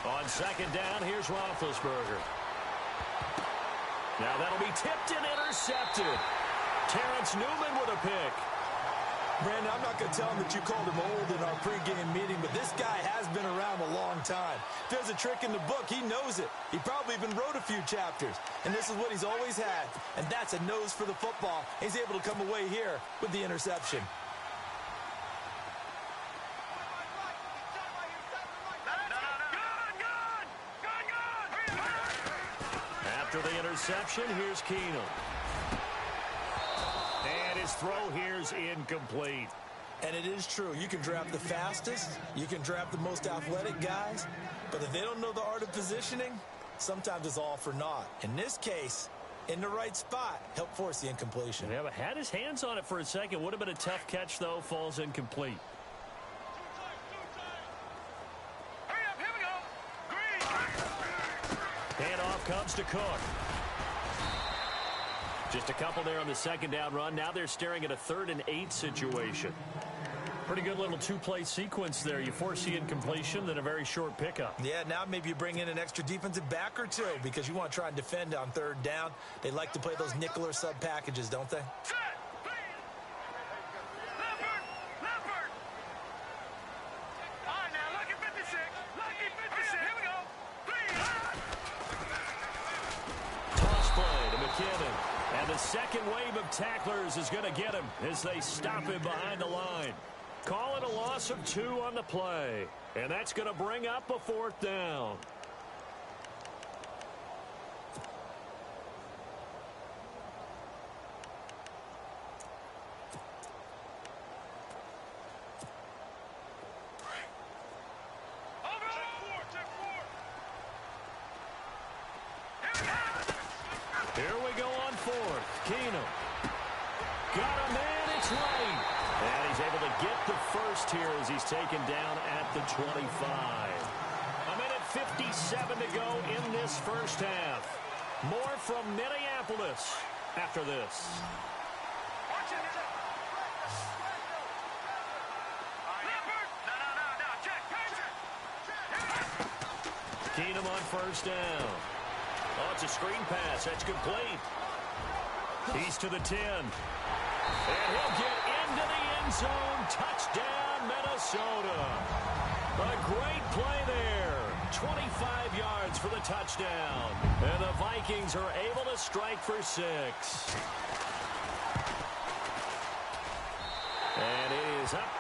On second down, here's Roethlisberger. Now that'll be tipped and intercepted. Terrence Newman with a pick. Brandon, I'm not going to tell him that you called him old in our pregame meeting, but this guy has been around a long time. If there's a trick in the book, he knows it. He probably even wrote a few chapters, and this is what he's always had, and that's a nose for the football. He's able to come away here with the interception. After the interception, here's Keenum. And his throw here's incomplete. And it is true. You can draft the fastest. You can draft the most athletic guys. But if they don't know the art of positioning, sometimes it's all for naught. In this case, in the right spot, helped force the incompletion. Yeah, but had his hands on it for a second. Would have been a tough catch, though. Falls incomplete. Handoff comes to Cook. Just a couple there on the second down run. Now they're staring at a 3rd and 8 situation. Pretty good little two-play sequence there. You force the incompletion, then a very short pickup. Yeah, now maybe you bring in an extra defensive back or two because you want to try and defend on 3rd down. They like to play those nickel or sub packages, don't they? And the second wave of tacklers is going to get him as they stop him behind the line. Call it a loss of 2 on the play. And that's going to bring up a 4th down. Here we go on 4th. Keenum. Got a man, it's late. And he's able to get the first here as he's taken down at the 25. A minute 57 to go in this first half. More from Minneapolis after this. Keenum on 1st down. Oh, it's a screen pass. That's complete. He's to the 10. And he'll get into the end zone. Touchdown, Minnesota. A great play there. 25 yards for the touchdown. And the Vikings are able to strike for 6. And it is up.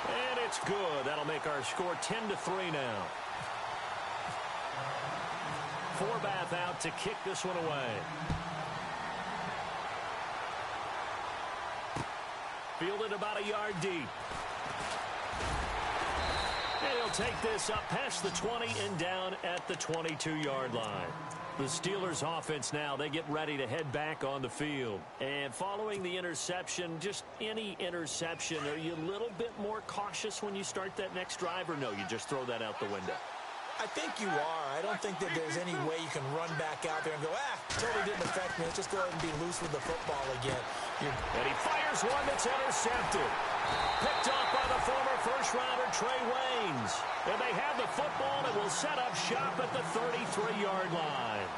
And it's good. That'll make our score 10-3 now. Forbath out to kick this one away. Fielded about a yard deep. And he'll take this up past the 20 and down at the 22-yard line. The Steelers offense now, they get ready to head back on the field. And following the interception, just any interception, are you a little bit more cautious when you start that next drive, or no, you just throw that out the window? I think you are. I don't think that there's any way you can run back out there and go, totally didn't affect me. Let's just go ahead and be loose with the football again. And he fires one that's intercepted. Picked off by the former first-rounder Trey Waynes. And they have the football and will set up shop at the 33-yard line.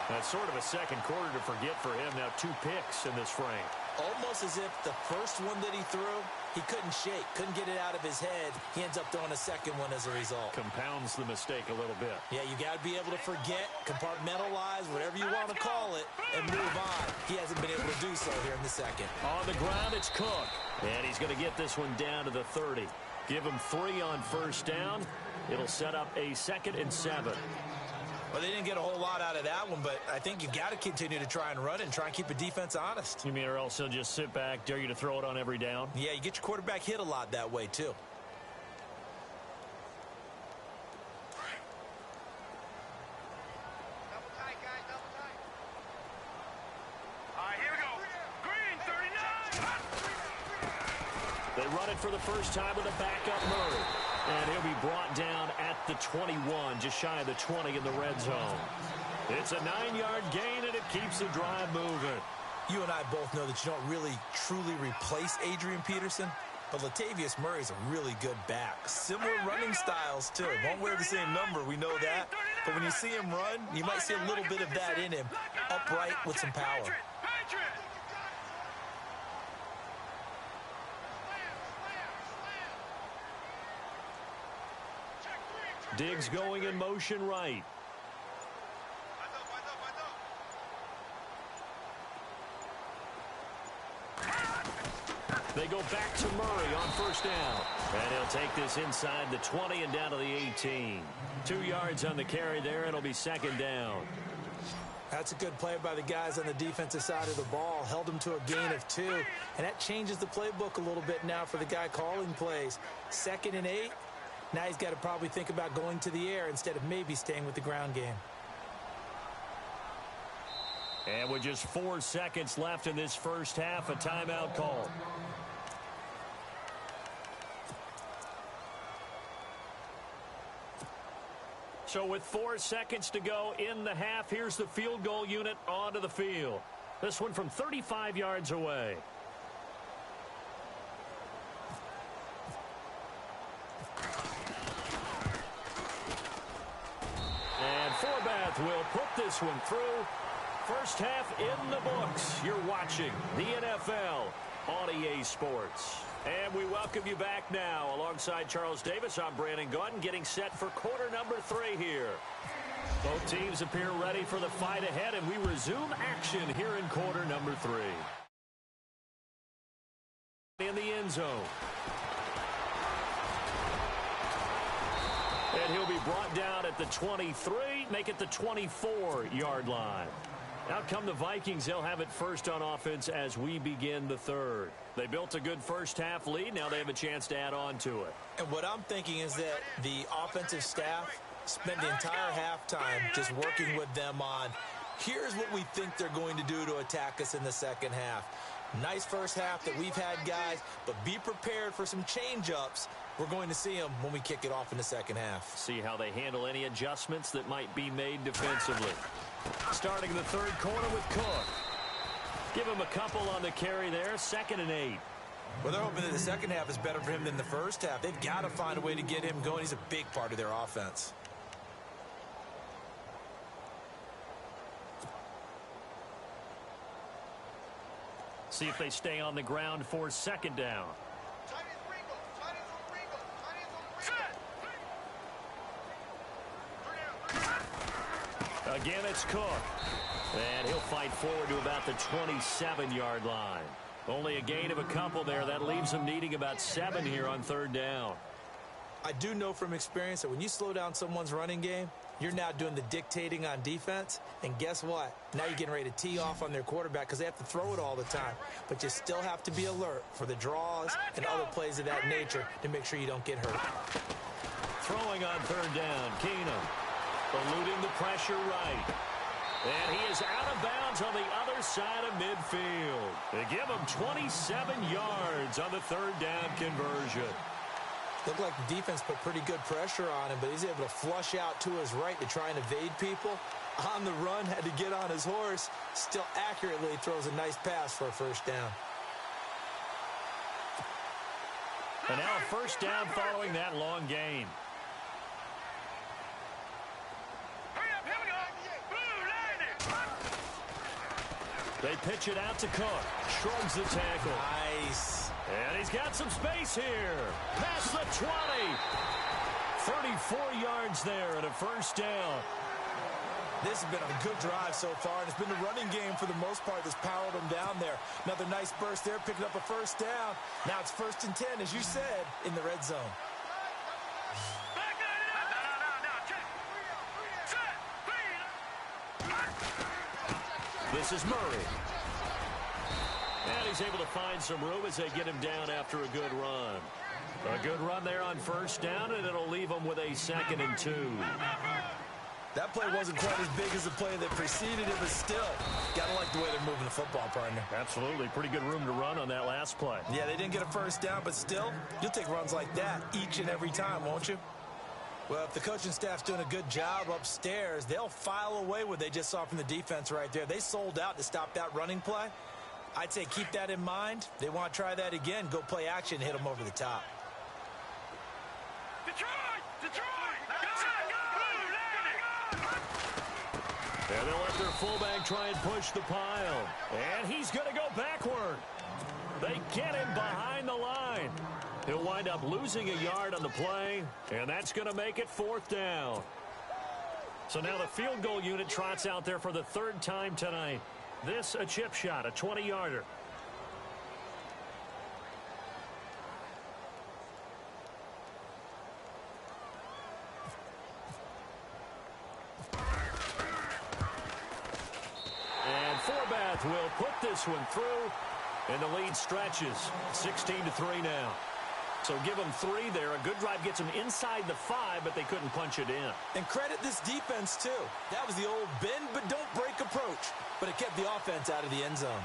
That's sort of a second quarter to forget for him. Now 2 picks in this frame. Almost as if the first one that he threw, he couldn't shake, couldn't get it out of his head. He ends up throwing a second one as a result. Compounds the mistake a little bit. Yeah, you got to be able to forget, compartmentalize, whatever you want to call it, and move on. He hasn't been able to do so here in the second. On the ground, it's Cook. And he's going to get this one down to the 30. Give him 3 on 1st down. It'll set up a 2nd and 7. Well, they didn't get a whole lot out of that one, but I think you got to continue to try and run it and try and keep the defense honest. You mean or else he'll just sit back, dare you to throw it on every down? Yeah, you get your quarterback hit a lot that way, too. Double tight, guys, double tight. All right, here we go. Green, 39. They run it for the first time with a backup Murray. And he'll be brought down at the 21, just shy of the 20 in the red zone. It's a 9-yard gain, and it keeps the drive moving. You and I both know that you don't really, truly replace Adrian Peterson, but Latavius Murray's a really good back. Similar running styles, too. Won't wear the same number, we know that. But when you see him run, you might see a little bit of that in him, upright with some power. Diggs going in motion right. They go back to Murray on 1st down. And he'll take this inside the 20 and down to the 18. 2 yards on the carry there, and it'll be 2nd down. That's a good play by the guys on the defensive side of the ball. Held them to a gain of 2. And that changes the playbook a little bit now for the guy calling plays. 2nd and 8. Now he's got to probably think about going to the air instead of maybe staying with the ground game. And with just 4 seconds left in this first half, a timeout call. So with 4 seconds to go in the half, here's the field goal unit onto the field. This one from 35 yards away. And Forbath will put this one through. First half in the books. You're watching the NFL on EA Sports. And we welcome you back now. Alongside Charles Davis, I'm Brandon Gaudin, getting set for quarter number 3 here. Both teams appear ready for the fight ahead, and we resume action here in quarter number 3. in the end zone. And he'll be brought down at the 23, make it the 24-yard line. Out come the Vikings. They'll have it first on offense as we begin the third. They built a good first-half lead. Now they have a chance to add on to it. And what I'm thinking is that the offensive staff spent the entire halftime just working with them on, here's what we think they're going to do to attack us in the second half. Nice first half that we've had, guys, but be prepared for some change-ups. We're going to see them when we kick it off in the second half. See how they handle any adjustments that might be made defensively. Starting the third quarter with Cook. Give him a couple on the carry there, 2nd and 8. Well, they're hoping that the second half is better for him than the first half. They've got to find a way to get him going. He's a big part of their offense. See if they stay on the ground for 2nd down. Again, it's Cook. And he'll fight forward to about the 27-yard line. Only a gain of a couple there. That leaves him needing about 7 here on 3rd down. I do know from experience that when you slow down someone's running game, you're now doing the dictating on defense. And guess what? Now you're getting ready to tee off on their quarterback because they have to throw it all the time. But you still have to be alert for the draws and other plays of that nature to make sure you don't get hurt. Throwing on 3rd down, Keenum. Eluding the pressure right. And he is out of bounds on the other side of midfield. They give him 27 yards on the 3rd down conversion. Looked like the defense put pretty good pressure on him, but he's able to flush out to his right to try and evade people. On the run, had to get on his horse. Still accurately throws a nice pass for a 1st down. And now a 1st down following that long gain. They pitch it out to Cook. Shrugs the tackle. Nice. And he's got some space here. Past the 20. 34 yards there and a 1st down. This has been a good drive so far, and it's been the running game for the most part that's powered them down there. Another nice burst there, picking up a 1st down. Now it's 1st and 10, as you said, in the red zone. This is Murray. And he's able to find some room as they get him down after a good run. A good run there on 1st down, and it'll leave him with a 2nd and 2. That play wasn't quite as big as the play that preceded it, but still, gotta like the way they're moving the football, partner. Absolutely. Pretty good room to run on that last play. Yeah, they didn't get a 1st down, but still, you'll take runs like that each and every time, won't you? Well, if the coaching staff's doing a good job upstairs, they'll file away what they just saw from the defense right there. They sold out to stop that running play. I'd say keep that in mind. They want to try that again. Go play action and hit them over the top. Detroit! And they'll let their fullback try and push the pile. And he's going to go backward. They get him behind the line. He'll wind up losing a yard on the play, and that's going to make it 4th down. So now the field goal unit trots out there for the 3rd time tonight. This a chip shot, a 20-yarder. And Forbath will put this one through, and the lead stretches 16-3 now. So give them 3 there. A good drive gets them inside the 5, but they couldn't punch it in. And credit this defense, too. That was the old bend but don't break approach, but it kept the offense out of the end zone.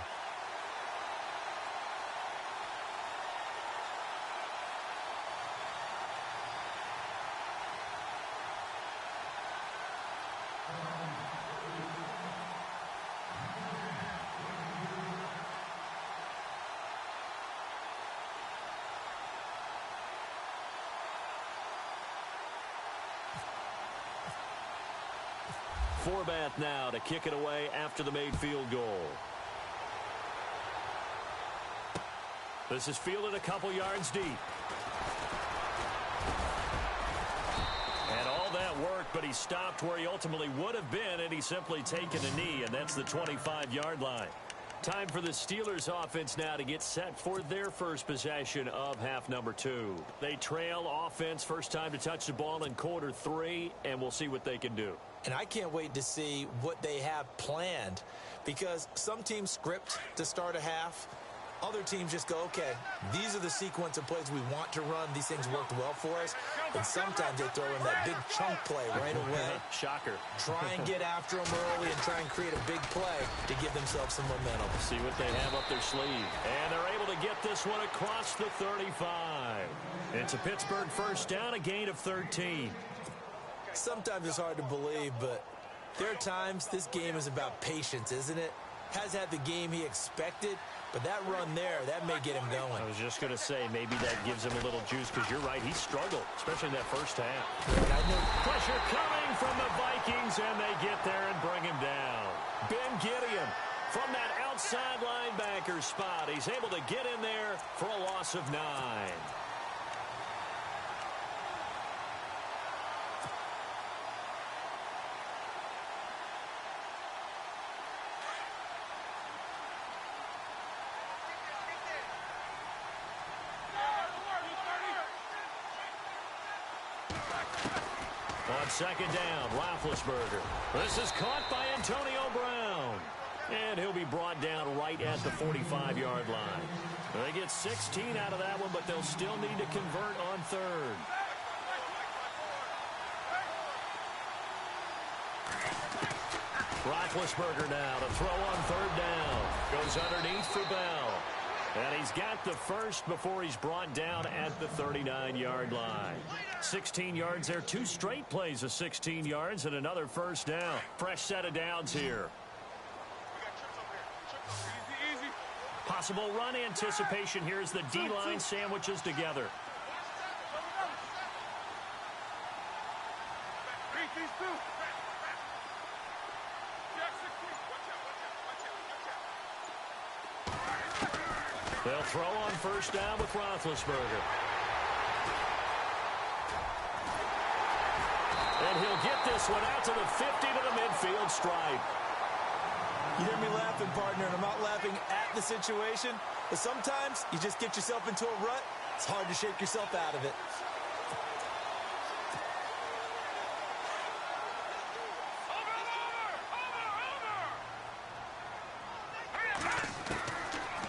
Forbath now to kick it away after the made field goal. This is fielded a couple yards deep. And all that work, but he stopped where he ultimately would have been, and he's simply taken a knee, and that's the 25-yard line. Time for the Steelers offense now to get set for their first possession of half number 2. They trail offense first time to touch the ball in quarter 3, and we'll see what they can do. And I can't wait to see what they have planned, because some teams script to start a half. Other teams just go, okay, these are the sequence of plays we want to run. These things worked well for us. And sometimes they throw in that big chunk play right away. Shocker. Try and get after them early and try and create a big play to give themselves some momentum. See what they have up their sleeve. And they're able to get this one across the 35. It's a Pittsburgh first down, a gain of 13. Sometimes it's hard to believe, but there are times this game is about patience, isn't it? Has had the game he expected, but that run there, that may get him going. I was just going to say, maybe that gives him a little juice, because you're right, he struggled, especially in that first half. Pressure coming from the Vikings, and they get there and bring him down. Ben Gideon from that outside linebacker spot. He's able to get in there for a loss of 9. On second down, Roethlisberger. This is caught by Antonio Brown. And he'll be brought down right at the 45-yard line. They get 16 out of that one, but they'll still need to convert on third. Roethlisberger now to throw on third down. Goes underneath for Bell. And he's got the first before he's brought down at the 39-yard line. 16 yards there. 2 straight plays of 16 yards and another first down. Fresh set of downs here. Possible run anticipation here as the D-line sandwiches together. They'll throw on first down with Roethlisberger. And he'll get this one out to the 50 to the midfield stripe. You hear me laughing, partner, and I'm not laughing at the situation, but sometimes you just get yourself into a rut. It's hard to shake yourself out of it.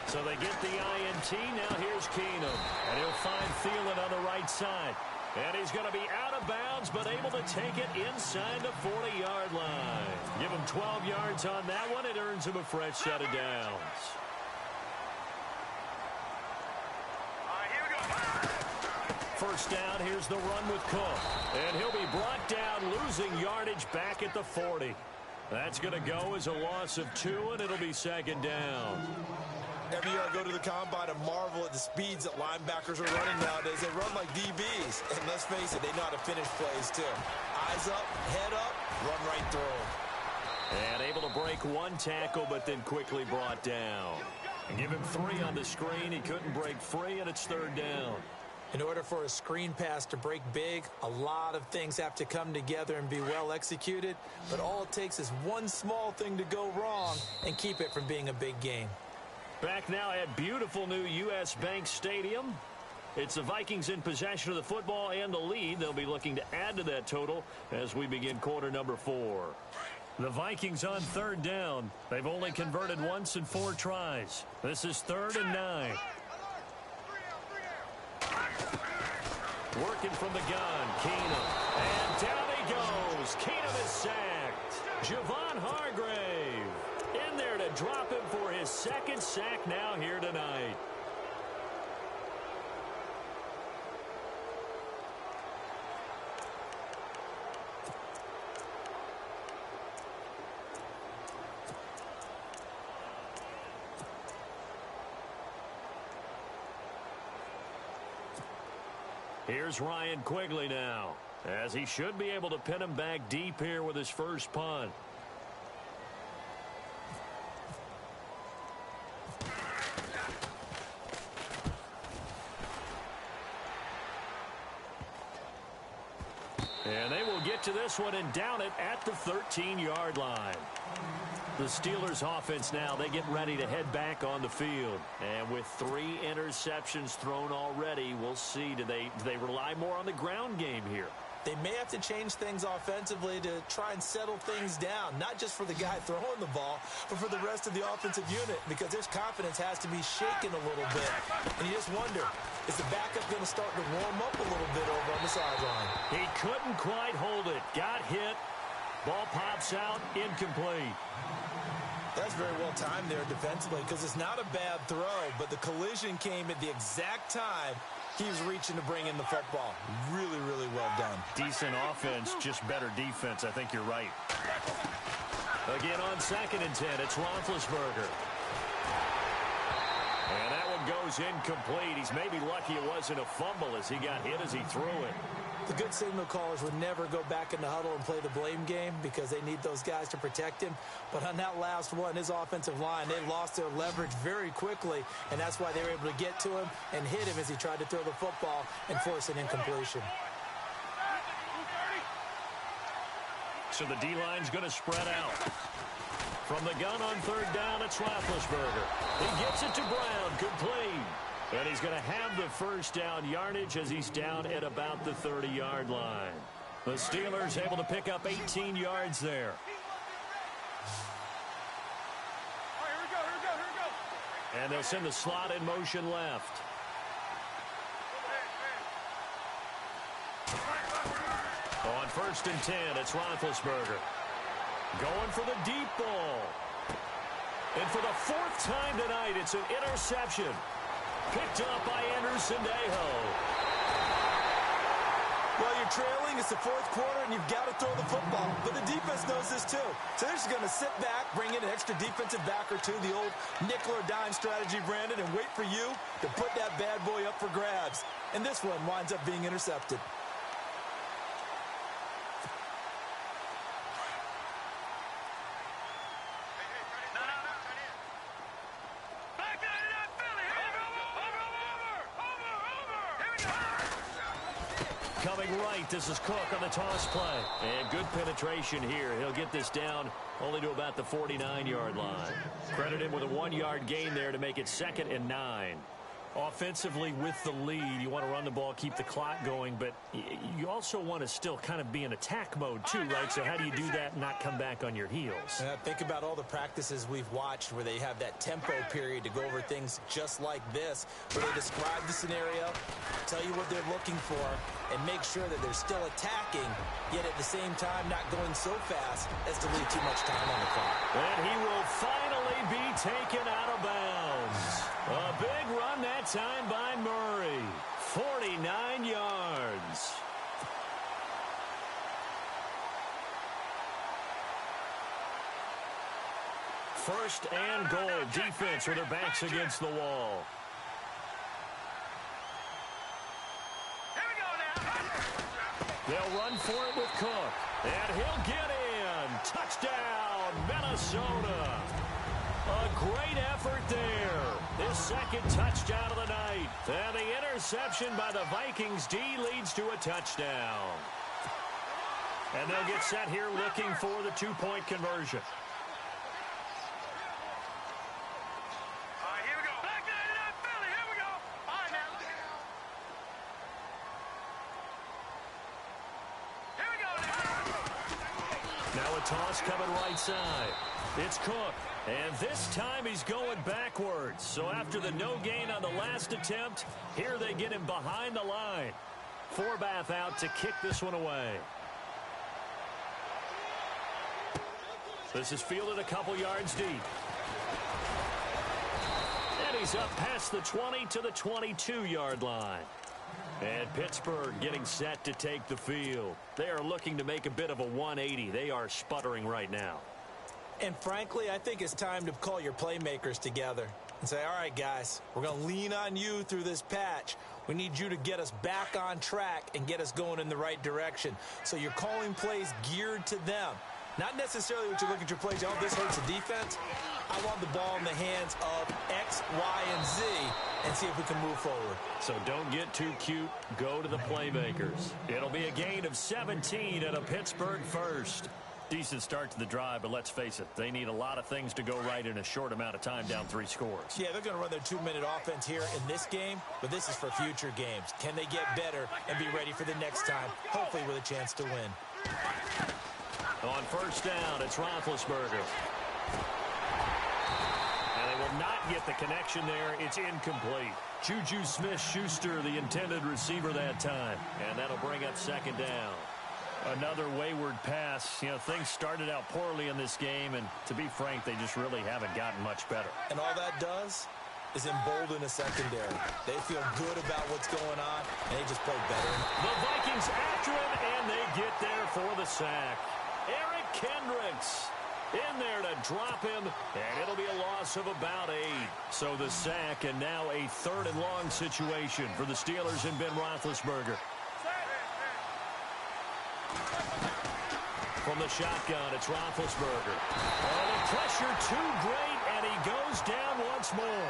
So they get the INT. Now here's Keenum. And he'll find Thielen on the right side. And he's going to be out of bounds, but able to take it inside the 40-yard line. Give him 12 yards on that one. It earns him a fresh set of downs. First down, here's the run with Cook. And he'll be brought down, losing yardage back at the 40. That's going to go as a loss of 2, and it'll be second down. Every year I go to the combine and marvel at the speeds that linebackers are running nowadays. They run like DBs. And let's face it, they know how to finish plays too. Eyes up, head up, run right through them. And able to break 1 tackle, but then quickly brought down. Give him 3 on the screen. He couldn't break free, and it's third down. In order for a screen pass to break big, a lot of things have to come together and be well executed. But all it takes is one small thing to go wrong and keep it from being a big game. Back now at beautiful new U.S. Bank Stadium. It's the Vikings in possession of the football and the lead. They'll be looking to add to that total as we begin quarter number 4. The Vikings on third down. They've only converted once in 4 tries. This is 3rd and 9. Working from the gun, Keenum. And down he goes. Keenum is sacked. Javon Hargrave in there to drop him for his 2nd sack now here tonight. Here's Ryan Quigley now, as he should be able to pin him back deep here with his first punt. And they will get to this one and down it at the 13-yard line. The Steelers offense now, they get ready to head back on the field. And with 3 interceptions thrown already, we'll see, do they rely more on the ground game here? They may have to change things offensively to try and settle things down, not just for the guy throwing the ball, but for the rest of the offensive unit, because their confidence has to be shaken a little bit. And you just wonder, is the backup going to start to warm up a little bit over on the sideline? He couldn't quite hold it. Got hit. Ball pops out. Incomplete. That's very well timed there defensively, because it's not a bad throw, but the collision came at the exact time he was reaching to bring in the football. Really, really well done. Decent offense, just better defense. I think you're right. Again on 2nd and 10, it's Roethlisberger. And that one goes incomplete. He's maybe lucky it wasn't a fumble as he got hit as he threw it. The good signal callers would never go back in the huddle and play the blame game because they need those guys to protect him. But on that last one, his offensive line, they lost their leverage very quickly, and that's why they were able to get to him and hit him as he tried to throw the football and force an incompletion. So the D-line's going to spread out. From the gun on 3rd down, it's Roethlisberger. He gets it to Brown, complete. And he's going to have the first down yardage as he's down at about the 30-yard line. The Steelers able to pick up 18 yards there. And they'll send the slot in motion left. On 1st and 10, it's Roethlisberger. Going for the deep ball. And for the 4th time tonight, it's an interception. Picked up by Anderson-Dejo. Well, you're trailing. It's the 4th quarter, and you've got to throw the football. But the defense knows this, too. So they're just going to sit back, bring in an extra defensive back or two, the old nickel or dime strategy, Brandon, and wait for you to put that bad boy up for grabs. And this one winds up being intercepted. Coming right, this is Cook on the toss play. And good penetration here. He'll get this down only to about the 49-yard line. Credit him with a 1-yard gain there to make it 2nd and 9. Offensively with the lead, you want to run the ball, keep the clock going, but you also want to still kind of be in attack mode too, right? So how do you do that and not come back on your heels? Think about all the practices we've watched where they have that tempo period to go over things just like this, where they describe the scenario, tell you what they're looking for, and make sure that they're still attacking, yet at the same time not going so fast as to leave too much time on the clock. And he will finally be taken out of bounds. A big run that time by Murray. 49 yards. First and goal. Defense with their backs against the wall. They'll run for it with Cook. And he'll get in. Touchdown, Minnesota. A great effort there. His 2nd touchdown of the night. And the interception by the Vikings D leads to a touchdown. And they'll get set here looking for the 2-point conversion. Here we go. Back there in Philly. Here we go. All right, now look out. Here we go now. Now a toss coming right side. It's Cook. And this time he's going backwards. So after the no gain on the last attempt, here they get him behind the line. Forbath out to kick this one away. This is fielded a couple yards deep. And he's up past the 20 to the 22-yard line. And Pittsburgh getting set to take the field. They are looking to make a bit of a 180. They are sputtering right now. And frankly, I think it's time to call your playmakers together and say, all right, guys, we're going to lean on you through this patch. We need you to get us back on track and get us going in the right direction. So you're calling plays geared to them. Not necessarily what you look at your plays, oh, this hurts the defense. I want the ball in the hands of X, Y, and Z and see if we can move forward. So don't get too cute. Go to the playmakers. It'll be a gain of 17 and a Pittsburgh first. Decent start to the drive, but let's face it, they need a lot of things to go right in a short amount of time, down 3 scores. Yeah, they're going to run their 2-minute offense here in this game, but this is for future games. Can they get better and be ready for the next time, hopefully with a chance to win? On first down, it's Roethlisberger. And they will not get the connection there. It's incomplete. Juju Smith-Schuster, the intended receiver that time. And that'll bring up second down. Another wayward pass. You know, things started out poorly in this game, and to be frank, they just really haven't gotten much better. And all that does is embolden a secondary. They feel good about what's going on, and they just play better. The Vikings after him, and they get there for the sack. Eric Kendricks in there to drop him, and it'll be a loss of about 8. So the sack, and now a 3rd and long situation for the Steelers and Ben Roethlisberger. From the shotgun, it's Roethlisberger. Oh, the pressure too great, and he goes down once more.